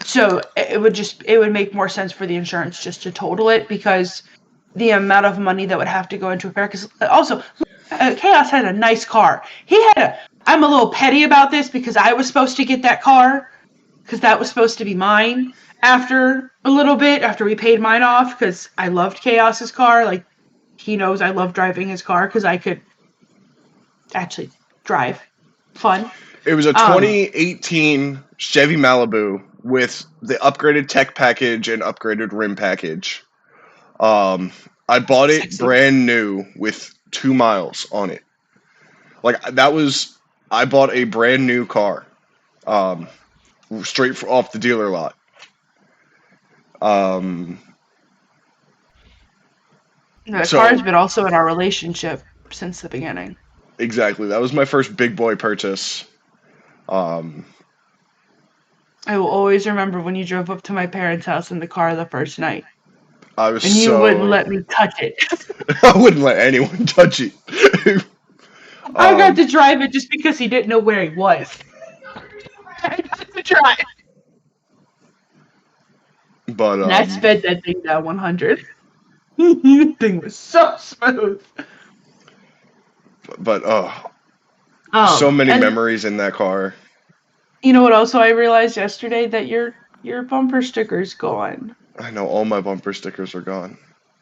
So it would make more sense for the insurance just to total it, because the amount of money that would have to go into repair. Because also, Chaos had a nice car. I'm a little petty about this because I was supposed to get that car, because that was supposed to be mine after a little bit, after we paid mine off, because I loved Chaos's car. Like, he knows I love driving his car because I could actually drive. Fun. It was a 2018 Chevy Malibu with the upgraded tech package and upgraded rim package. I bought it Sexy. brand new with 2 miles on it. I bought a brand new car, straight off the dealer lot. The So car's been also in our relationship since the beginning. exactly, that was my first big boy purchase. Um, I will always remember when you drove up to my parents' house in the car the first night, I was and you wouldn't so let me touch it. I wouldn't let anyone touch it. I got to drive it just because he didn't know where he was. I got to drive. But And I sped that thing down 100. The thing was so smooth. but so many And memories in that car. you know what? Also, I realized yesterday that your bumper sticker's gone. I know all my bumper stickers are gone.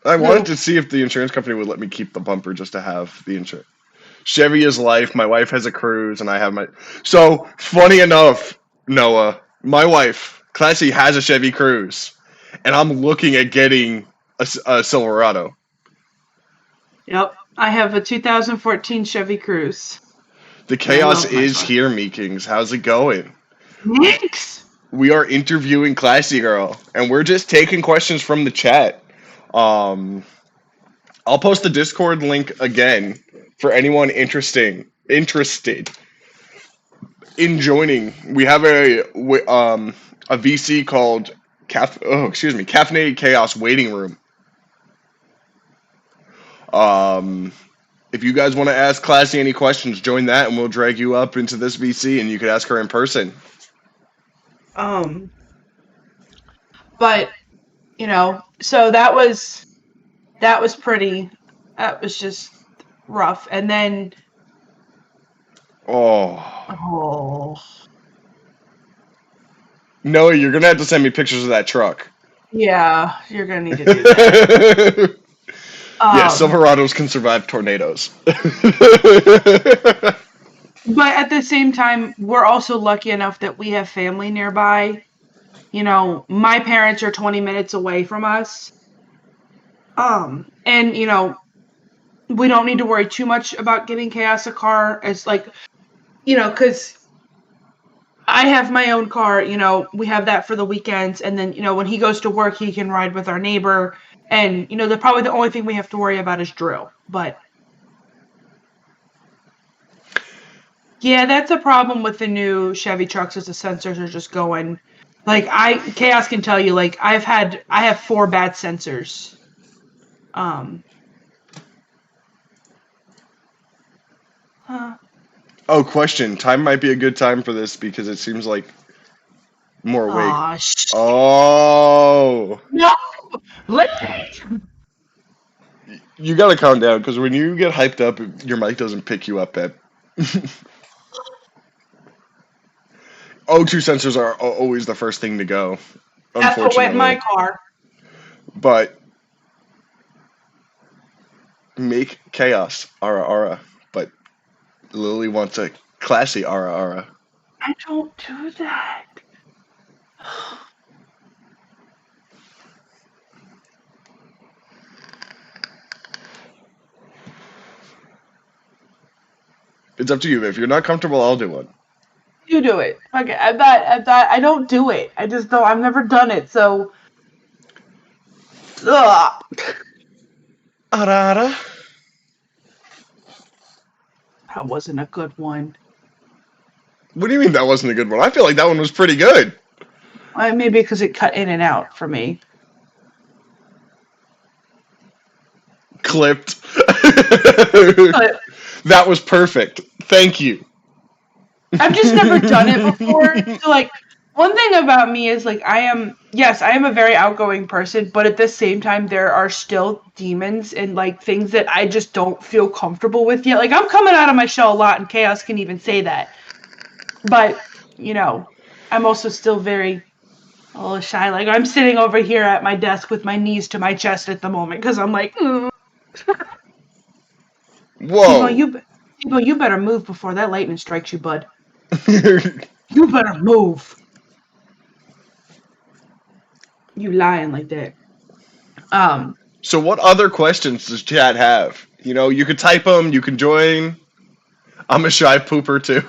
I wanted to see if the insurance company would let me keep the bumper just to have the insurance. Chevy is life. My wife has a Cruise, and I have my. So funny enough, Noah, my wife Classy has a Chevy Cruise, and I'm looking at getting a Silverado. Yep, I have a 2014 Chevy Cruze. The And I chaos love my is car. here, Meekings. How's it going? Thanks. We are interviewing Classygirl, and we're just taking questions from the chat. Um, I'll post the Discord link again for anyone interested in joining. We have a VC called Caffeinated Chaos Waiting Room. If you guys want to ask Classy any questions, join that, and we'll drag you up into this VC, and you could ask her in person. But so that was pretty. That was just rough. And then Oh no, you're gonna have to send me pictures of that truck. yeah, you're gonna need to do that. Yeah, Silverados can survive tornadoes. But at the same time, we're also lucky enough that we have family nearby. My parents are 20 minutes away from us. And we don't need to worry too much about getting Chaos a car. It's like, because I have my own car, we have that for the weekends. And then, when he goes to work, he can ride with our neighbor. And, probably the only thing we have to worry about is drill. But yeah, that's a problem with the new Chevy trucks, is the sensors are just going. Like, Chaos can tell you, like, I have 4 bad sensors. Oh, question. Time might be a good time for this because it seems like more awake. Aw, shit. Oh, No! you gotta calm down because when you get hyped up, your mic doesn't pick you up, babe. O2 sensors are always the first thing to go, That's what went in my unfortunately. car. But make chaos, ara ara. But Lily wants a classy ara ara. I don't do that. It's up to you. If you're not comfortable, I'll do one. You do it. Okay, I don't do it. I just don't. I've never done it, so. Ugh. Ara ara. That wasn't a good one. What do you mean that wasn't a good one? I feel like that one was pretty good. Maybe because it cut in and out for me. Clipped. But That was perfect. Thank you. I've just never done it before. So, like, one thing about me is, like, I am a very outgoing person, but at the same time, there are still demons and, like, things that I just don't feel comfortable with yet. Like, I'm coming out of my shell a lot, and Chaos can even say that. But, you know, I'm also still very a little shy. Like, I'm sitting over here at my desk with my knees to my chest at the moment because I'm like, Whoa. Tebow, you better move before that lightning strikes you, bud. You better move. You lying like that. So what other questions does chat have? You know, you could type them, you can join. I'm a shy pooper too.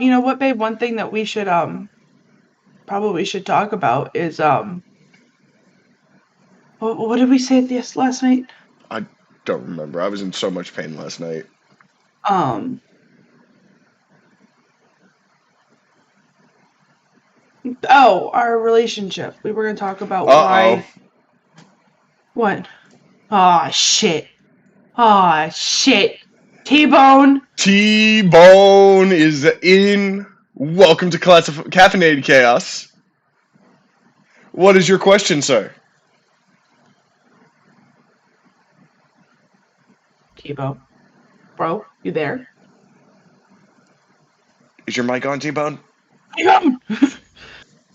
You know what, babe? One thing that we should probably should talk about is what did we say this last night? I don't remember. I was in so much pain last night. Oh, our relationship. We were gonna talk about Uh-oh. why. What? Aw, shit. Aw, shit. T-Bone. T-Bone is in. Welcome to Caffeinated Chaos. What is your question, sir? T-Bone. Bro, you there? Is your mic on, T-Bone? T-Bone!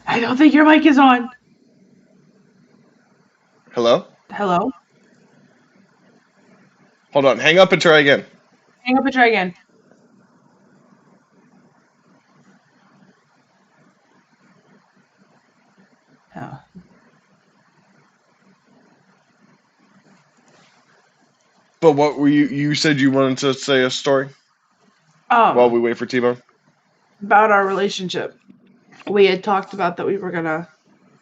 I don't think your mic is on. Hello? Hello? Hold on. Hang up and try again. Hang up and try again. Oh. But what were you said you wanted to say a story while we wait for T-Bone? About our relationship. We had talked about that we were gonna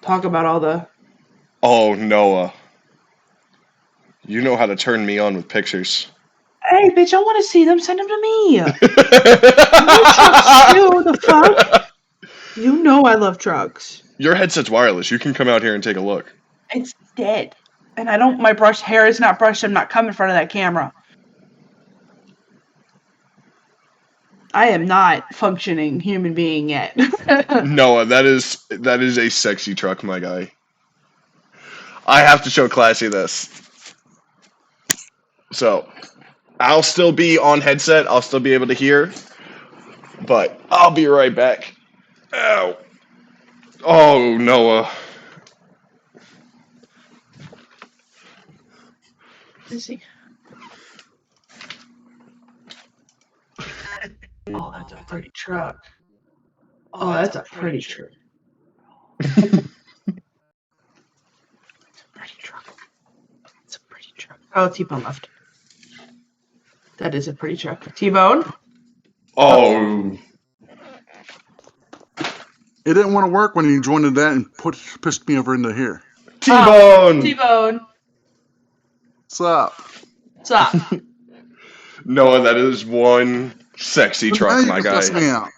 talk about all the... Oh, Noah. You know how to turn me on with pictures. Hey, bitch, I want to see them. Send them to me. I love trucks too. The fuck? You know I love trucks. Your headset's wireless. You can come out here and take a look. It's dead. And I don't... My hair is not brushed. I'm not coming in front of that camera. I am not functioning human being yet. Noah, that is a sexy truck, my guy. I have to show Classy this. So, I'll still be on headset. I'll still be able to hear. But I'll be right back. Ow. Oh, Noah. Is he? Oh, that's a pretty truck. Oh, that's a pretty truck. Pretty truck. It's a pretty truck. Oh, T-Bone left. That is a pretty truck. T-Bone? Oh. It didn't want to work when you joined that and pushed me over into here. T-Bone! T-Bone. What's up? What's up? Noah, that is one sexy So truck, now you my can guy. fuss me out.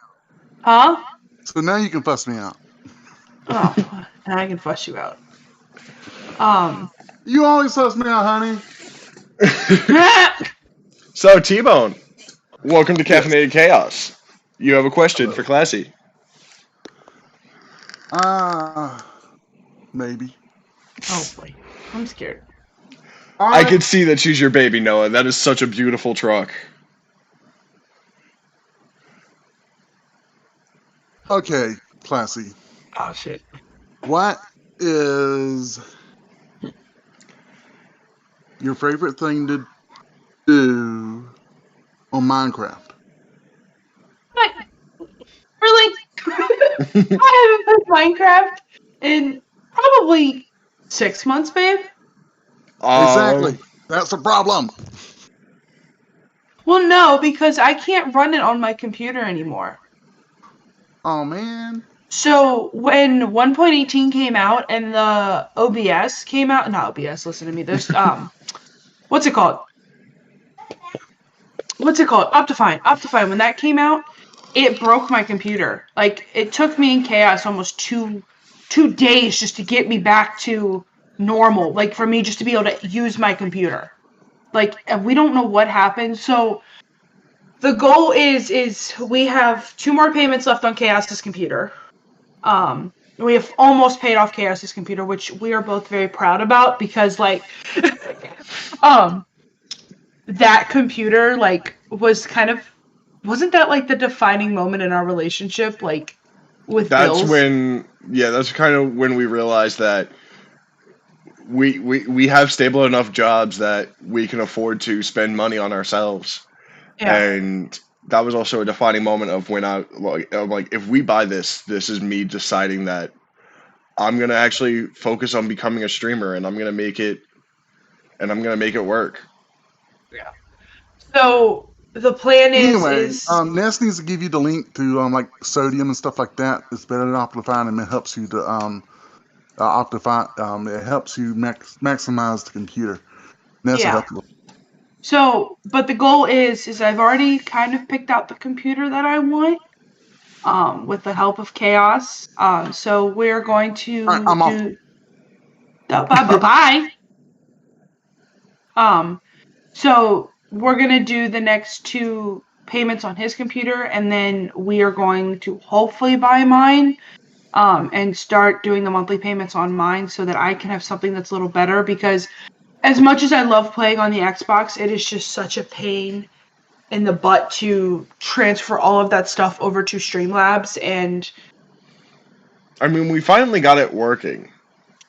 Huh? So now you can fuss me out. Oh, now I can fuss you out. You always fuss me out, honey. So, T-Bone, welcome to Caffeinated Chaos. You have a question for Classy. Maybe. Oh boy, I'm scared. I could see that she's your baby, Noah. That is such a beautiful truck. Okay, Classy. Oh shit. What is your favorite thing to do on Minecraft? What? Really? I haven't played Minecraft in probably 6 months, babe. Exactly. That's the problem. Well, no, because I can't run it on my computer anymore. Oh, man. So when 1.18 came out and the OBS came out, not OBS, listen to me. There's what's it called? what's it called? Optifine. When that came out, it broke my computer. Like, it took me in Chaos almost two days just to get me back to normal. Like, for me just to be able to use my computer. Like, we don't know what happened. So the goal is we have 2 more payments left on Chaos's computer. We have almost paid off Chaos's computer, which we are both very proud about because, like, that computer, like, was kind of, wasn't that like the defining moment in our relationship, like, with That's bills? that's kind of when we realized that we have stable enough jobs that we can afford to spend money on ourselves. Yeah. And that was also a defining moment of when I'm like, if we buy this, this is me deciding that I'm gonna actually focus on becoming a streamer, and I'm gonna make it work. Yeah. So the plan Anyway, is Ness needs to give you the link to like sodium and stuff like that. It's better than Optifine, and it helps you to Optifine. It helps you maximize the computer. Ness will yeah. help you. So, but the goal is I've already kind of picked out the computer that I want, with the help of Chaos. So we're going All right, to I'm off. do bye. So we're gonna do the next 2 payments on his computer, and then we are going to hopefully buy mine, and start doing the monthly payments on mine so that I can have something that's a little better. Because as much as I love playing on the Xbox, it is just such a pain in the butt to transfer all of that stuff over to Streamlabs, and I mean, we finally got it working.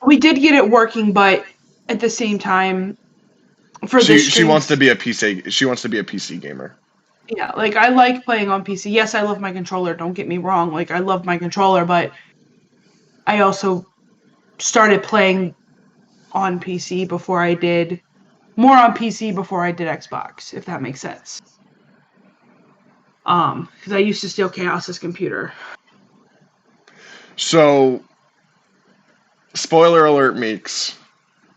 we did get it working, but at the same time, for the She wants to streams, be a PC. She wants to be a PC gamer. yeah, like, I like playing on PC. Yes, I love my controller, don't get me wrong. Like, I love my controller, but I also started playing on PC before I did more on PC before I did Xbox, if that makes sense. Because I used to steal Chaos's computer. So, spoiler alert, Meeks.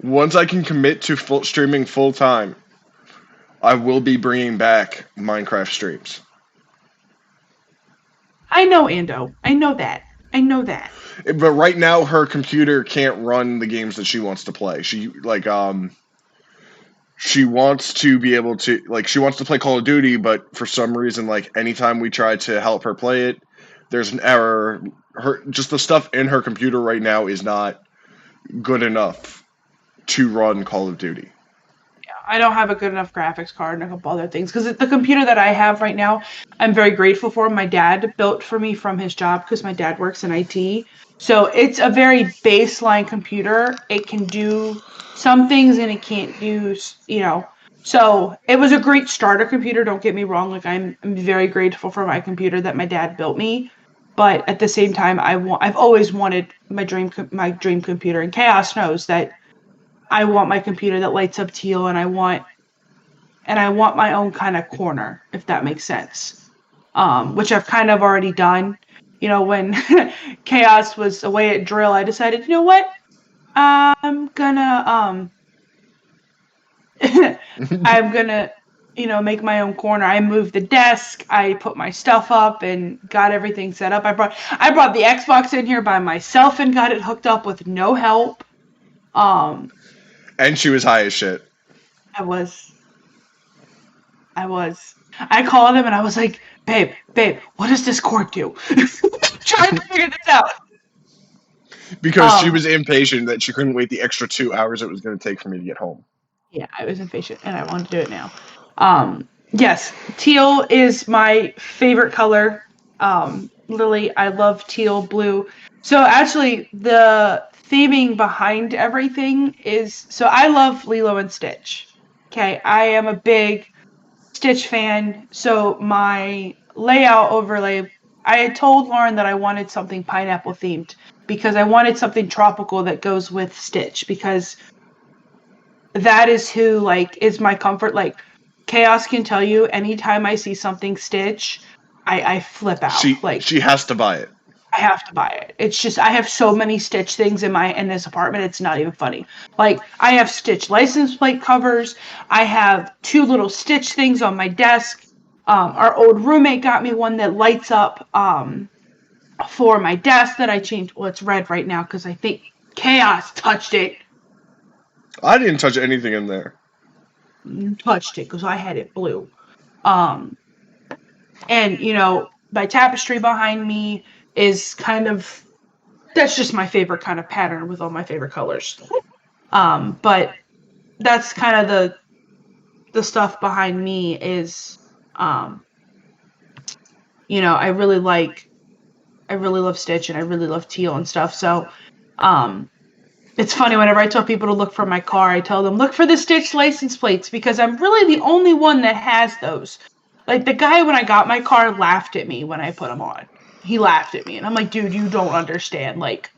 Once I can commit to streaming full time, I will be bringing back Minecraft streams. I know, Ando. I know that. But right now, her computer can't run the games that she wants to play. She wants to be able to, like, she wants to play Call of Duty, but for some reason, like, anytime we try to help her play it, there's an error. Just the stuff in her computer right now is not good enough to run Call of Duty. I don't have a good enough graphics card and a couple other things. Because the computer that I have right now, I'm very grateful for. My dad built for me from his job because my dad works in IT. So it's a very baseline computer. It can do some things and it can't do, So it was a great starter computer. Don't get me wrong. Like, I'm very grateful for my computer that my dad built me. But at the same time, I've always wanted my dream computer. And Chaos knows that I want my computer that lights up teal, and I want my own kind of corner, if that makes sense. Which I've kind of already done. When Chaos was away at drill, I decided, you know what? I'm gonna I'm gonna make my own corner. I moved the desk, I put my stuff up and got everything set up. I brought the Xbox in here by myself and got it hooked up with no help. And she was high as shit. I was. I called him and I was like, babe, what does this cord do? Trying to figure this out. Because she was impatient that she couldn't wait the extra 2 hours it was going to take for me to get home. Yeah, I was impatient and I wanted to do it now. Yes, teal is my favorite color. Lily, I love teal, blue. So actually, the theming behind everything is, so I love Lilo and Stitch. Okay, I am a big Stitch fan. So my layout overlay, I had told Lauren that I wanted something pineapple themed because I wanted something tropical that goes with Stitch, because that is who, like, is my comfort. Like, Chaos can tell you anytime I see something Stitch, I flip out. She has to buy it. I have to buy it. It's just I have so many Stitch things in this apartment. It's not even funny. Like I have Stitch license plate covers. I have 2 little Stitch things on my desk. Our old roommate got me one that lights up for my desk that I changed. Well, it's red right now because I think Chaos touched it. I didn't touch anything in there. You touched it because I had it blue. And my tapestry behind me is kind of, that's just my favorite kind of pattern with all my favorite colors. But that's kind of the stuff behind me is, I really love Stitch and I really love teal and stuff. So, it's funny whenever I tell people to look for my car, I tell them look for the Stitch license plates because I'm really the only one that has those. Like the guy when I got my car laughed at me when I put them on. He laughed at me and I'm like, dude, you don't understand. Like,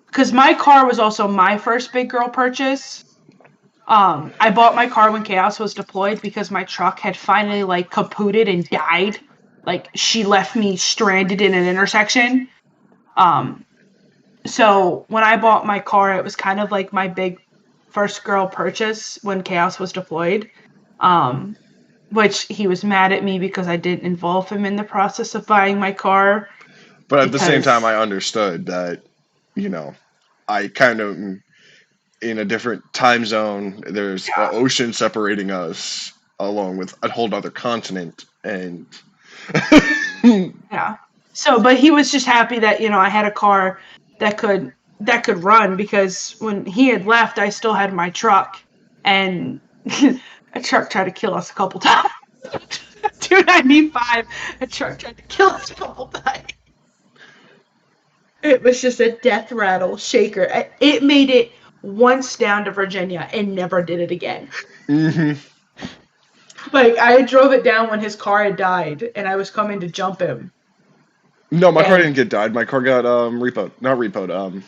because my car was also my first big girl purchase. I bought my car when Chaos was deployed because my truck had finally like kapooted and died. Like she left me stranded in an intersection. So when I bought my car, it was kind of like my big first girl purchase when Chaos was deployed. Which he was mad at me because I didn't involve him in the process of buying my car. But at the same time, I understood that, I kind of in a different time zone. There's an ocean separating us, along with a whole other continent, and Yeah. So, but he was just happy that I had a car that could run because when he had left, I still had my truck, and a truck tried to kill us a couple times. 295, a truck tried to kill us a couple times. It was just a death rattle shaker. It made it once down to Virginia and never did it again. Like I drove it down when his car had died, and I was coming to jump him. No, my car didn't get died. My car got repoed. Not repoed.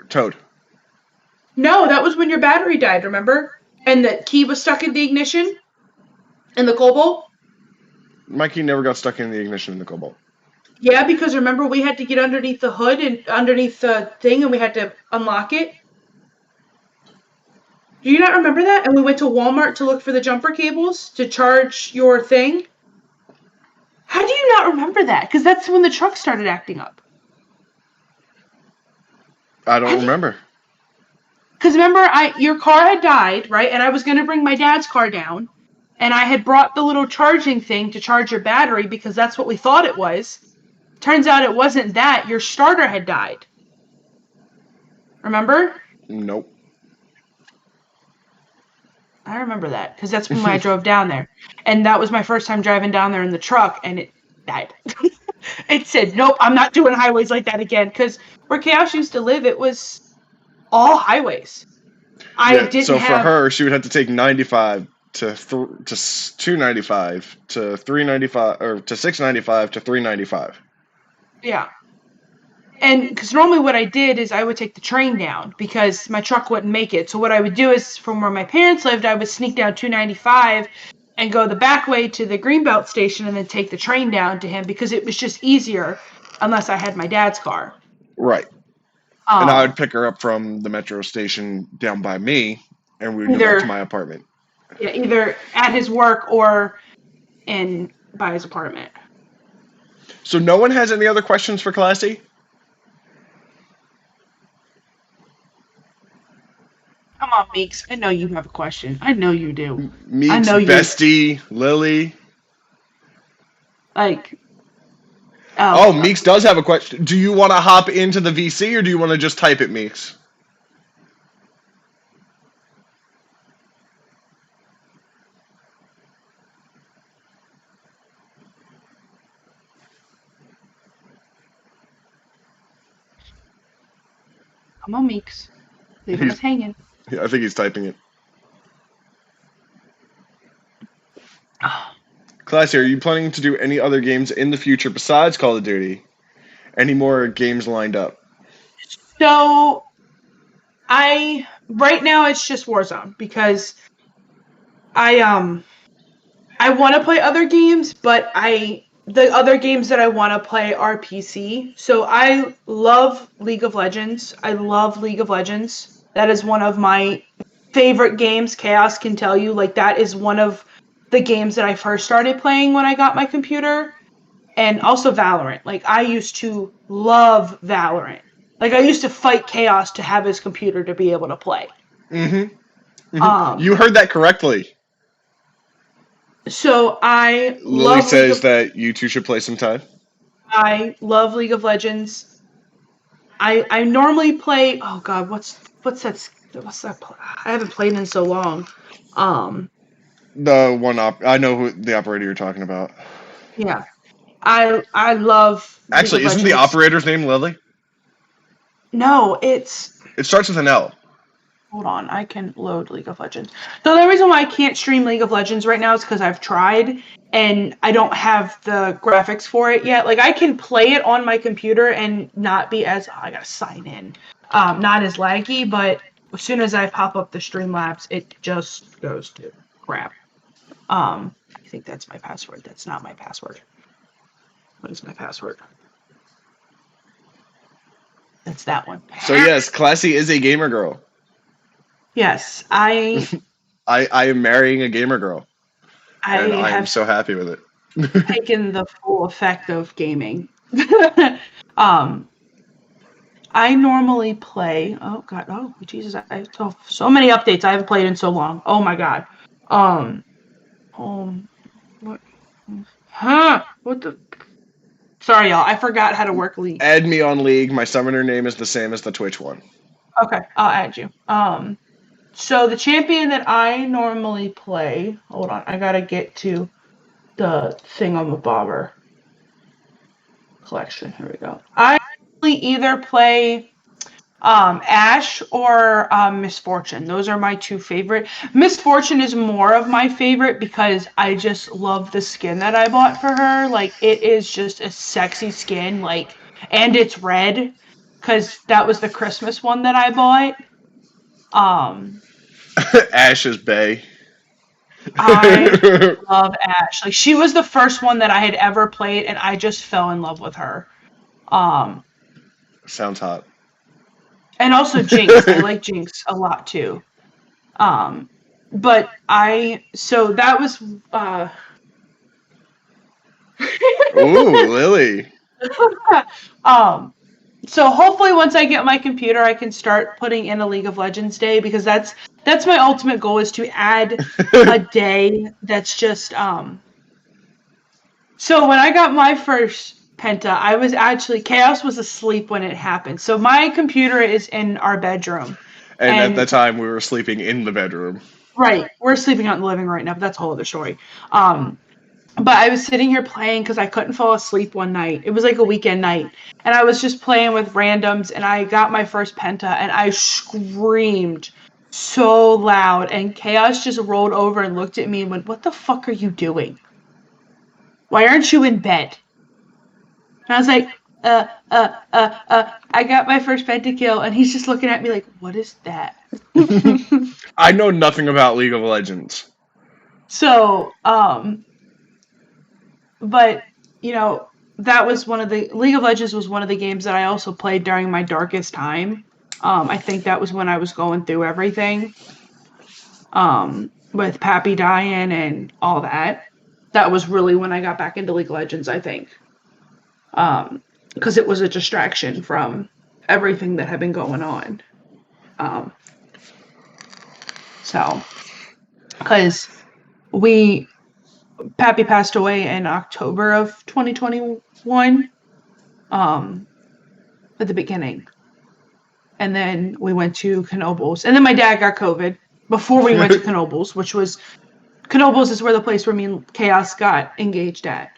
Towed. No, that was when your battery died, remember? And the key was stuck in the ignition? In the cobalt? My key never got stuck in the ignition in the cobalt. Yeah, because remember we had to get underneath the hood and underneath the thing and we had to unlock it? Do you not remember that? And we went to Walmart to look for the jumper cables to charge your thing? How do you not remember that? Because that's when the truck started acting up. I don't remember. Because remember, your car had died, right? And I was going to bring my dad's car down. And I had brought the little charging thing to charge your battery because that's what we thought it was. Turns out it wasn't that. Your starter had died. Remember? Nope. I remember that because that's when I drove down there. And that was my first time driving down there in the truck and it died. It said, nope, I'm not doing highways like that again. Because where Chaos used to live, it was all highways. So for her, she would have to take 95 to 295 to 395 or to 695 to 395. Yeah. And because normally what I did is I would take the train down because my truck wouldn't make it. So what I would do is from where my parents lived, I would sneak down 295 and go the back way to the Greenbelt station and then take the train down to him because it was just easier unless I had my dad's car. Right. And I would pick her up from the metro station down by me and we would go back to my apartment. Yeah, either at his work or by his apartment. So no one has any other questions for Classy? Come on, Meeks. I know you have a question. I know you do. Meeks, Bestie, Lily. Like. Meeks does have a question. Do you want to hop into the VC or do you want to just type it, Meeks? Come on, Meeks. Leave us hanging. Yeah, I think he's typing it. Classy, are you planning to do any other games in the future besides Call of Duty? Any more games lined up? So, right now it's just Warzone because I want to play other games, but the other games that I want to play are PC. So I love League of Legends. I love League of Legends. That is one of my favorite games. Chaos can tell you, like, that is one of the games that I first started playing when I got my computer. And also Valorant. Like, I used to love Valorant. Like, I used to fight Chaos to have his computer to be able to play. You heard that correctly. So I Lily love says that you two should play sometime. I love League of Legends. I normally play. Oh God, what's that? What's that? I haven't played in so long. The one I know who the operator you're talking about. Yeah, I love League Actually, of isn't the Legends. operator's name Lily? No, it's. It starts with an L. Hold on, I can load League of Legends. So the reason why I can't stream League of Legends right now is because I've tried and I don't have the graphics for it yet. Like, I can play it on my computer and not be as I gotta sign in, not as laggy. But as soon as I pop up the Streamlabs, it just goes to crap. I think that's my password. That's not my password. What is my password? That's that one. So yes, Classy is a gamer girl. Yes, I am marrying a gamer girl, and I am have so happy with it. taken the full effect of gaming. I normally play. Oh God! Oh Jesus! I so many updates. I haven't played in so long. Oh my God. What? Huh? What the? Sorry, y'all. I forgot how to work League. Add me on League. My summoner name is the same as the Twitch one. Okay, I'll add you. So the champion that I normally play. Hold on, I gotta get to the thing on the bobber collection. Here we go. I either play Ash or Misfortune. Those are my two favorite. Misfortune is more of my favorite because I just love the skin that I bought for her. Like, it is just a sexy skin, like, and it's red because that was the Christmas one that I bought. Ash's Bay. I love Ash. Like, she was the first one that I had ever played, and I just fell in love with her. Sounds hot. And also Jinx. I like Jinx a lot too. But so that was Ooh, Lily. So hopefully once I get my computer I can start putting in a League of Legends day, because that's my ultimate goal, is to add a day that's just So when I got my first Penta, I was actually, Chaos was asleep when it happened. So my computer is in our bedroom. And at that time, we were sleeping in the bedroom. Right. We're sleeping out in the living room right now, but that's a whole other story. But I was sitting here playing because I couldn't fall asleep one night. It was like a weekend night. And I was just playing with randoms, and I got my first Penta, and I screamed so loud. And Chaos just rolled over and looked at me and went, "What the fuck are you doing? Why aren't you in bed?" And I was like, I got my first pentakill, and he's just looking at me like, "What is that?" I know nothing about League of Legends. So, but, you know, that was League of Legends was one of the games that I also played during my darkest time. I think that was when I was going through everything, with Pappy dying and all that. That was really when I got back into League of Legends, I think. Because it was a distraction from everything that had been going on. Because Pappy passed away in October of 2021, at the beginning. And then we went to Knoebels. And then my dad got COVID before we went to Knoebels, which was, Knoebels is where the place where me and Chaos got engaged at.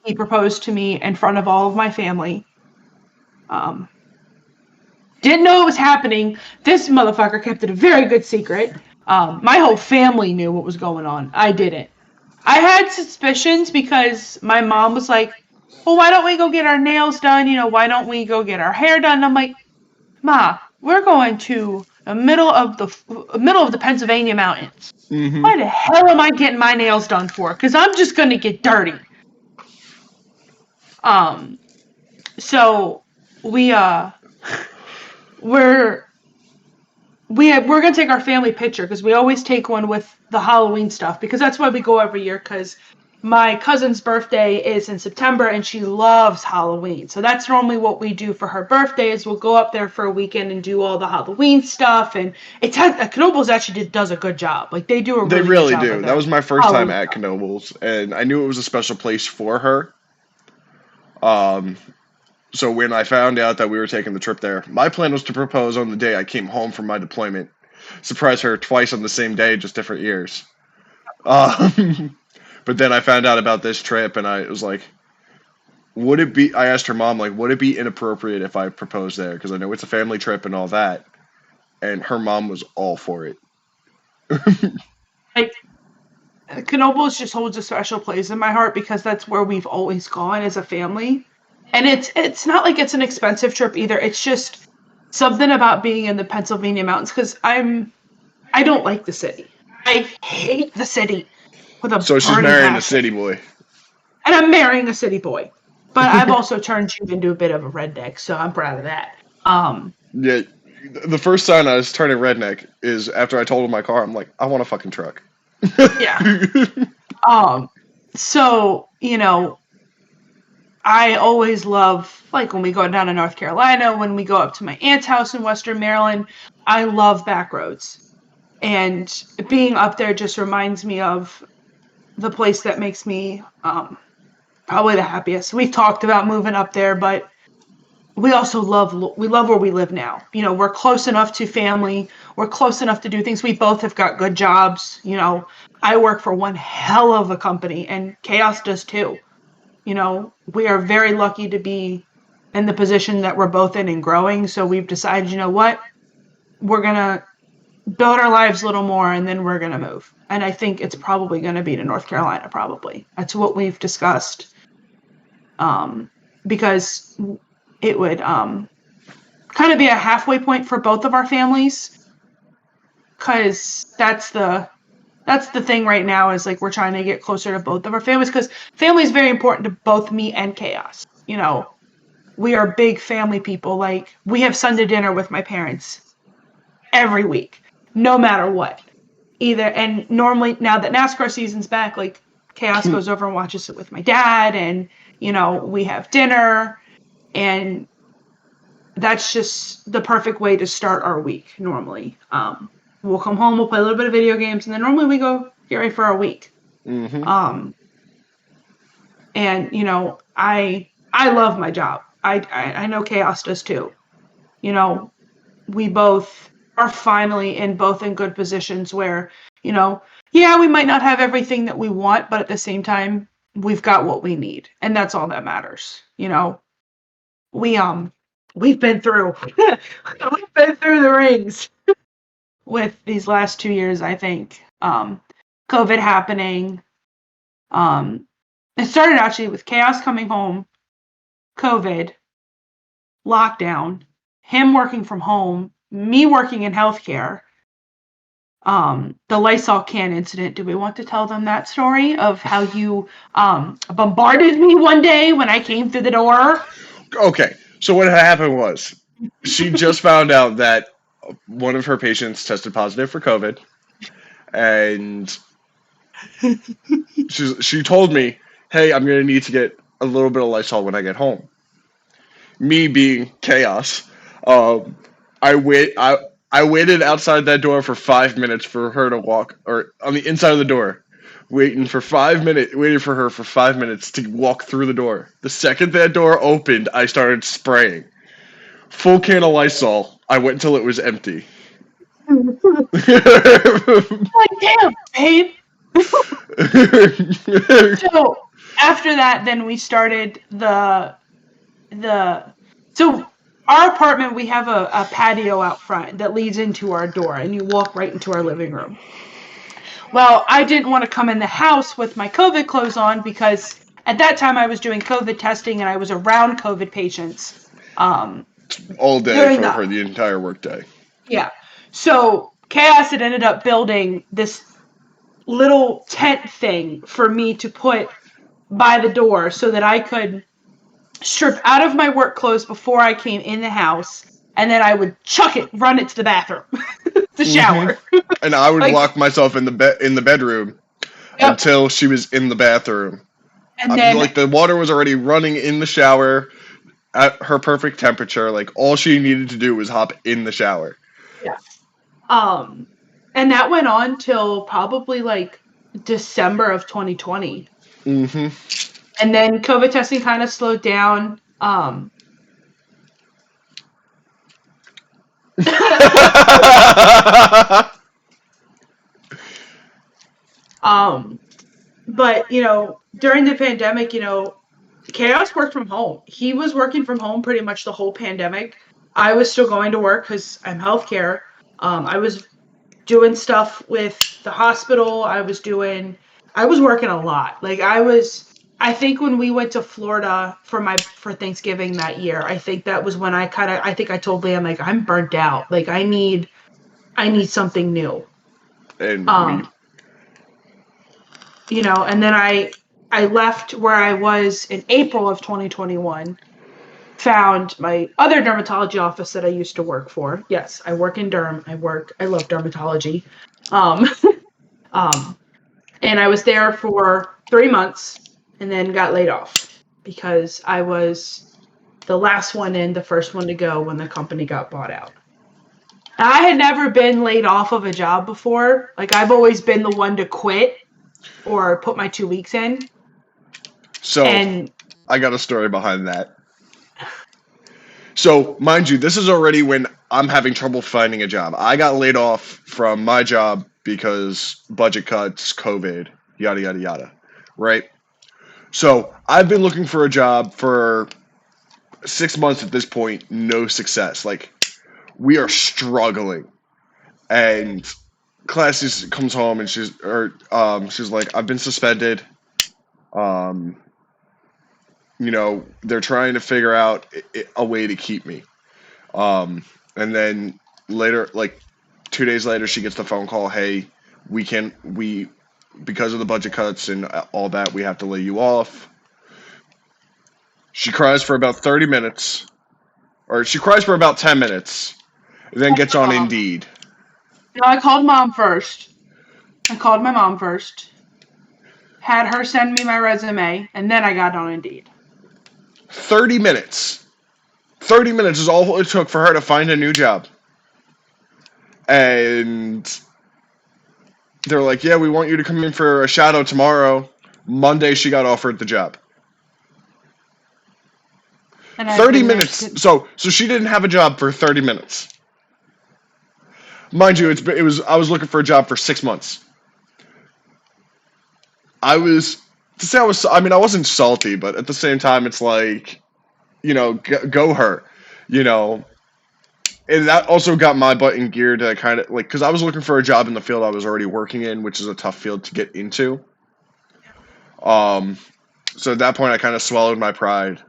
He proposed to me in front of all of my family. Didn't know it was happening. This motherfucker kept it a very good secret. My whole family knew what was going on. I didn't. I had suspicions because my mom was like, "Well, why don't we go get our nails done? You know, why don't we go get our hair done?" And I'm like, "Ma, we're going to the middle of the Pennsylvania mountains. Why the hell am I getting my nails done for? Because I'm just gonna get dirty." So we're gonna take our family picture because we always take one with the Halloween stuff because that's why we go every year. Because my cousin's birthday is in September and she loves Halloween, so that's normally what we do for her birthday. Is we'll go up there for a weekend and do all the Halloween stuff. And Knoebels actually does a good job. Like they do a They really really good job do. of That their was my first time Halloween at stuff. Knoebels, and I knew it was a special place for her. Um, so when I found out that we were taking the trip there, my plan was to propose on the day I came home from my deployment. Surprise her twice on the same day, just different years. Um, but then I found out about this trip, and I was like, would it be? I asked her mom, like, would it be inappropriate if I proposed there? Because I know it's a family trip and all that. And her mom was all for it. Like Knoebels just holds a special place in my heart because that's where we've always gone as a family. And it's not like it's an expensive trip either. It's just something about being in the Pennsylvania mountains because I don't like the city. I hate the city with a So she's burning marrying a passion. city boy. And I'm marrying a city boy. But I've also turned you into a bit of a redneck, so I'm proud of that. Yeah, the first sign I was turning redneck is after I told him my car. I'm like, I want a fucking truck. Yeah. So, I always love, like when we go down to North Carolina, when we go up to my aunt's house in Western Maryland, I love back roads. And being up there just reminds me of the place that makes me probably the happiest. We've talked about moving up there, but we also love where we live now. We're close enough to family. We're close enough to do things. We both have got good jobs. I work for one hell of a company, and Chaos does too. We are very lucky to be in the position that we're both in and growing. So we've decided, you know what, we're gonna build our lives a little more, and then we're gonna move. And I think it's probably gonna be to North Carolina. Probably that's what we've discussed. Because it would kind of be a halfway point for both of our families. Because that's the thing right now is like we're trying to get closer to both of our families because family is very important to both me and Chaos. We are big family people. Like we have Sunday dinner with my parents every week, no matter what. And normally now that NASCAR season's back, like Chaos goes over and watches it with my dad, and we have dinner, and that's just the perfect way to start our week normally. We'll come home, we'll play a little bit of video games, and then normally we go get ready for our week. Mm-hmm. And I love my job. I know Chaos does too. We both are finally in good positions where, yeah, we might not have everything that we want, but at the same time, we've got what we need. And that's all that matters. We've been through we've been through the rings with these last 2 years, I think. COVID happening. It started actually with Chaos coming home, COVID, lockdown, him working from home, me working in healthcare, the Lysol can incident. Do we want to tell them that story of how you bombarded me one day when I came through the door? Okay, so what happened was she just found out that one of her patients tested positive for COVID, and she told me, "Hey, I'm gonna need to get a little bit of Lysol when I get home." Me being Chaos, um, I waited outside that door for 5 minutes for her to walk, or on the inside of the door, waiting for 5 minutes, waiting for her for 5 minutes to walk through the door. The second that door opened, I started spraying. Full can of Lysol. I went until it was empty. Like, damn, babe. So after that, then we started so our apartment, we have a patio out front that leads into our door, and you walk right into our living room. Well, I didn't want to come in the house with my COVID clothes on because at that time I was doing COVID testing and I was around COVID patients. All day During for the entire workday. Yeah. So Chaos had ended up building this little tent thing for me to put by the door so that I could strip out of my work clothes before I came in the house, and then I would chuck it, run it to the bathroom, to shower. And I would Like, lock myself in the bedroom yep. until she was in the bathroom. And then, Like the water was already running in the shower at her perfect temperature. Like all she needed to do was hop in the shower. yeah. And that went on till probably like December of 2020. Mm-hmm. And then COVID testing kind of slowed down. But during the pandemic, Chaos worked from home. He was working from home pretty much the whole pandemic. I was still going to work because I'm healthcare. I was doing stuff with the hospital. I was working a lot. Like I think when we went to Florida for Thanksgiving that year, I think that was when I think I told Liam, like, I'm burnt out. Like I need something new. And And then I left where I was in April of 2021, found my other dermatology office that I used to work for. Yes, I work in derm. I love dermatology. Um, and I was there for 3 months and then got laid off because I was the last one in, the first one to go when the company got bought out. I had never been laid off of a job before. Like I've always been the one to quit or put my 2 weeks in. so And I got a story behind that. So, mind you, this is already when I'm having trouble finding a job. I got laid off from my job because budget cuts, COVID, yada, yada, yada. Right? So, I've been looking for a job for 6 months at this point, no success. Like, we are struggling. And Classy comes home and she's like, I've been suspended. Um, they're trying to figure out a way to keep me. And then later, like 2 days later, she gets the phone call. Hey, we because of the budget cuts and all that, we have to lay you off. She cries for about 30 minutes, or she cries for about 10 minutes, and then gets on Indeed. No, I called mom first. I called my mom first. Had her send me my resume, and then I got on Indeed. 30 minutes. 30 minutes is all it took for her to find a new job. And they're like, yeah, we want you to come in for a shadow tomorrow. Monday, she got offered the job. And 30 minutes. So she didn't have a job for 30 minutes. Mind you, I was looking for a job for 6 months. I wasn't salty, but at the same time, it's like, go her, and that also got my butt in gear to kind of like, because I was looking for a job in the field I was already working in, which is a tough field to get into. So at that point, I kind of swallowed my pride,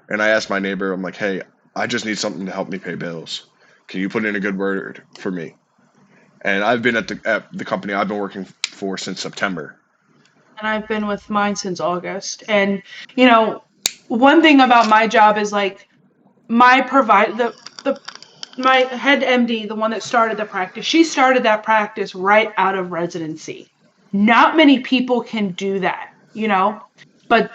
and I asked my neighbor, I'm like, hey, I just need something to help me pay bills. Can you put in a good word for me? And I've been at the company I've been working for since September. And I've been with mine since August. And, one thing about my job is like my head MD, the one that started the practice, she started that practice right out of residency. Not many people can do that, but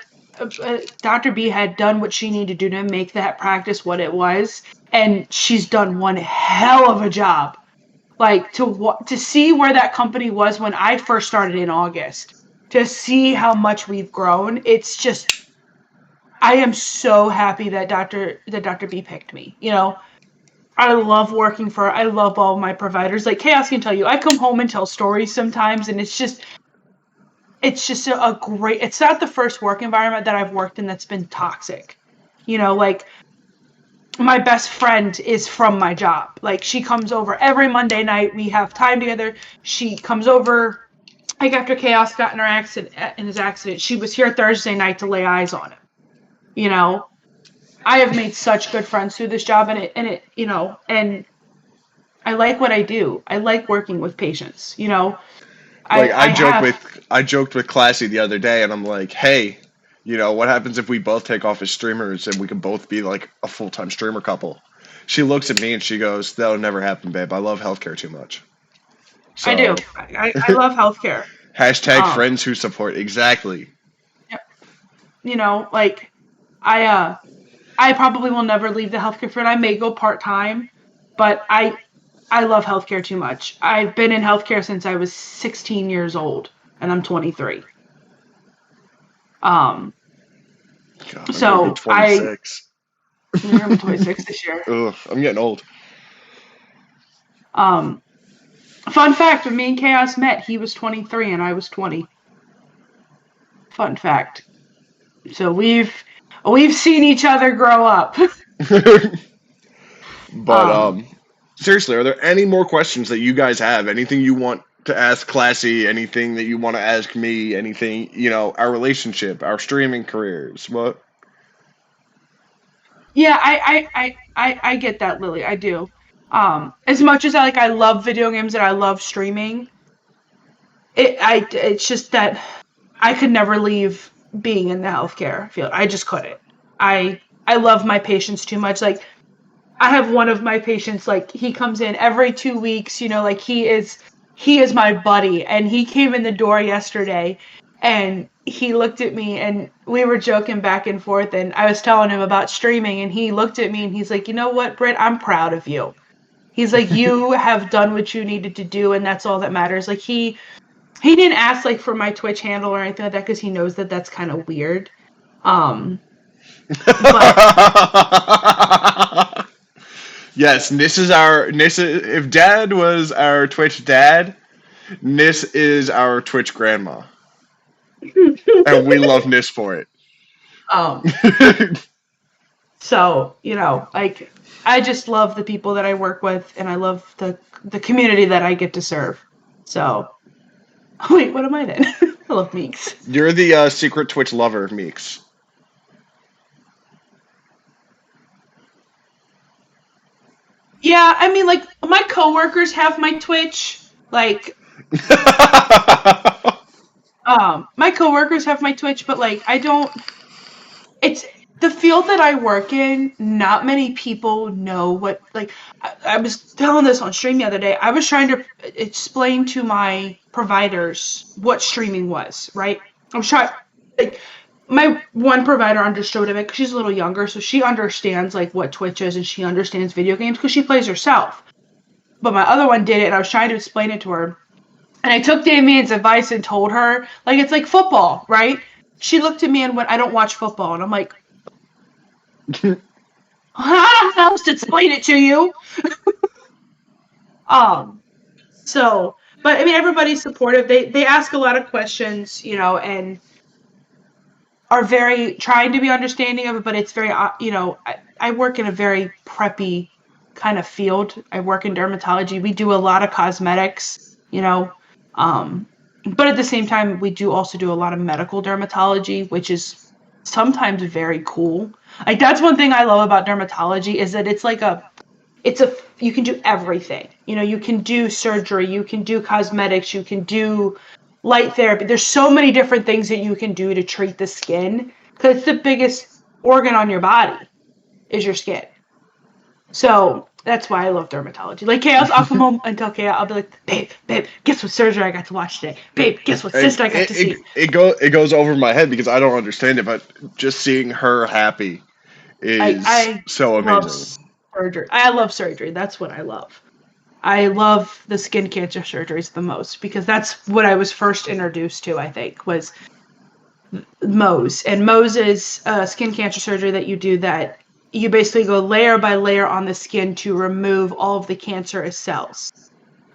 Dr. B had done what she needed to do to make that practice what it was. And she's done one hell of a job. Like to see where that company was when I first started in August, to see how much we've grown, it's just, I am so happy that Dr. B picked me. I love working I love all my providers. Like Chaos can tell you, I come home and tell stories sometimes, and it's just a great. It's not the first work environment that I've worked in that's been toxic. Like my best friend is from my job. Like she comes over every Monday night. We have time together. She comes over. Like after Chaos got in his accident, she was here Thursday night to lay eyes on him. I have made such good friends through this job, and I like what I do. I like working with patients. I joked with Classy the other day, and I'm like, hey, You know, what happens if we both take off as streamers and we can both be like a full-time streamer couple? She looks at me and she goes, "That'll never happen, babe. I love healthcare too much." I So, do. I love healthcare. hashtag Um, friends who support. Exactly. you know, like I probably will never leave the healthcare field. I may go part-time, but I love healthcare too much. I've been in healthcare since I was 16 years old, and I'm 23. Um, God, I'm gonna be so I 26. you're gonna be 26 this year. Ugh, I'm getting old. Um, Fun fact: when me and Chaos met, he was 23 and I was 20. Fun fact. So we've seen each other grow up. But um, seriously, are there any more questions that you guys have? Anything you want to ask Classy? Anything that you want to ask me? Anything, you know, our relationship, our streaming careers? What? yeah, I get that, Lily. I do. As much as I love video games and I love streaming, it's just that I could never leave being in the healthcare field. I just couldn't. I love my patients too much. Like I have one of my patients, like he comes in every 2 weeks, like he is my buddy. And he came in the door yesterday and he looked at me and we were joking back and forth and I was telling him about streaming and he looked at me and he's like, you know what, Britt, I'm proud of you. He's like, you have done what you needed to do and that's all that matters. Like he didn't ask like for my Twitch handle or anything like that because he knows that that's kind of weird. But Yes, Nis is our Nis. If Dad was our Twitch dad, Nis is our Twitch grandma, and we love Nis for it. um So, like I just love the people that I work with and I love the community that I get to serve. So, wait, what am I then? I love Meeks. You're the secret Twitch lover, Meeks. Yeah, I mean like my coworkers have my Twitch. Like my coworkers have my Twitch, but like I don't it's the field that I work in, not many people know what, like, I was telling this on stream the other day. I was trying to explain to my providers what streaming was, right? I was trying, like, my one provider understood it because she's a little younger, so she understands, like, what Twitch is and she understands video games because she plays herself. But my other one did it, and I was trying to explain it to her. And I took Damien's advice and told her, like, it's like football, right? She looked at me and went, I don't watch football. And I'm like, I don't know how else to explain it to you. So, but I mean, everybody's supportive. They ask a lot of questions, and are very trying to be understanding of it. But it's very, I work in a very preppy kind of field. I work in dermatology. We do a lot of cosmetics, but at the same time, we do also do a lot of medical dermatology, which is sometimes very cool. Like that's one thing I love about dermatology is that it's like you can do everything. You can do surgery, you can do cosmetics, you can do light therapy. There's so many different things that you can do to treat the skin because it's the biggest organ on your body is your skin. So that's why I love dermatology. Like Chaos, I'll come home and tell Chaos, I'll be like, babe, guess what surgery I got to watch today? Babe, guess what cyst I got to see? It goes over my head because I don't understand it, but just seeing her happy is I so love amazing. surgery. I love surgery. That's what I love. I love the skin cancer surgeries the most because that's what I was first introduced to, I think, was Mohs. And Mohs is a skin cancer surgery that you do that you basically go layer by layer on the skin to remove all of the cancerous cells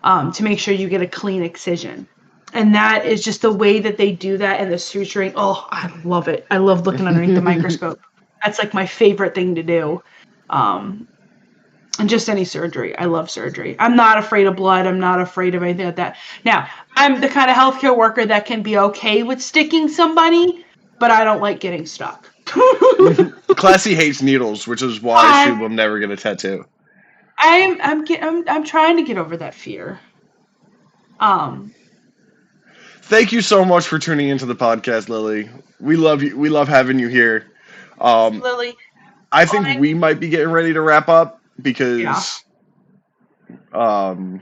to make sure you get a clean excision. And that is just the way that they do that and the suturing. Oh, I love it. I love looking underneath the microscope. That's like my favorite thing to do. And just any surgery. I love surgery. I'm not afraid of blood. I'm not afraid of anything like that. Now, I'm the kind of healthcare worker that can be okay with sticking somebody, but I don't like getting stuck. Classy hates needles, which is why she will never get a tattoo. I'm trying to get over that fear. thank you so much for tuning into the podcast, Lily. We love you. We love having you here. Um, Lily. I think we might be getting ready to wrap up Yeah. because um,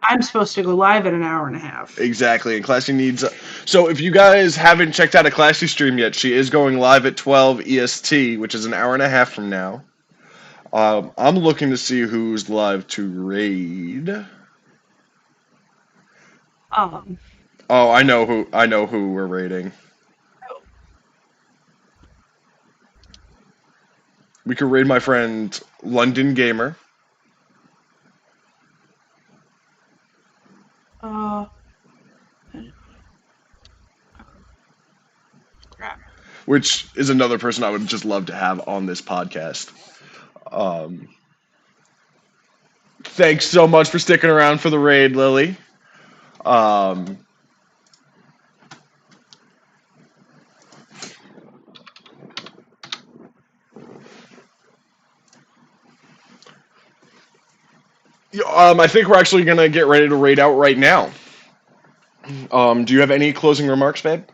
I'm supposed to go live in an hour and a half. exactly, and Classy needs. So if you guys haven't checked out a Classy stream yet, she is going live at 12 EST, which is an hour and a half from now. I'm looking to see who's live to raid. Um, Oh, I know who. I know who we're raiding. We could raid my friend London Gamer. crap. Which is another person I would just love to have on this podcast. Um, thanks so much for sticking around for the raid, Lily. Um, I think we're actually gonna get ready to raid out right now. Do you have any closing remarks, babe?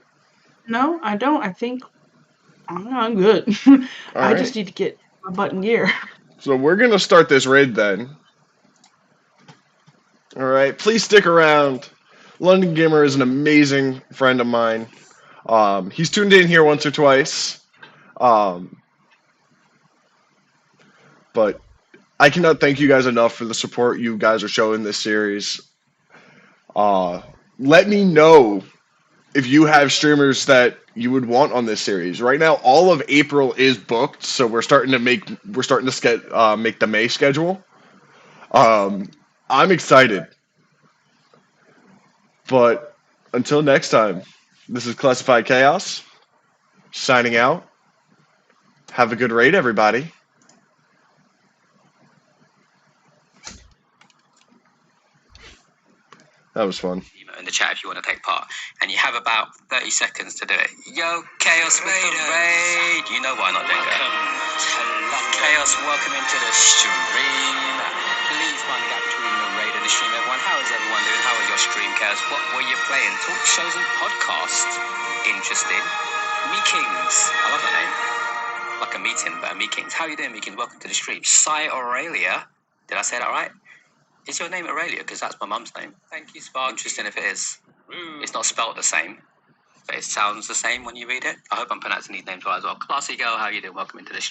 No, I don't. I think I'm good. All I right. just need to get my button gear. So we're gonna start this raid then. All right. Please stick around. London Gamer is an amazing friend of mine. He's tuned in here once or twice. But I cannot thank you guys enough for the support you guys are showing this series. Let me know if you have streamers that you would want on this series. Right now, all of April is booked, so we're starting to make the May schedule. I'm excited, but until next time, this is Classified Chaos signing out. Have a good raid, everybody. That was fun. In the chat if you want to take part, and you have about 30 seconds to do it. Yo, Chaos with the raid. You know why I'm not doing that. Chaos, welcome into the stream. Please find a gap between the raid and the stream, everyone. How is everyone doing? How was your stream, Chaos? What were you playing? Talk shows and podcasts. Interesting. Meekings. I love that name. Like a meeting, but a Meekings. How are you doing, Meekings? Welcome to the stream. Cy Aurelia. Did I say that right? Is your name Aurelia? Because that's my mum's name. Thank you, Spark. Interesting if it is. It's not spelled the same, but it sounds the same when you read it. I hope I'm pronouncing these names right as well. Classy Girl, how are you doing? Welcome into the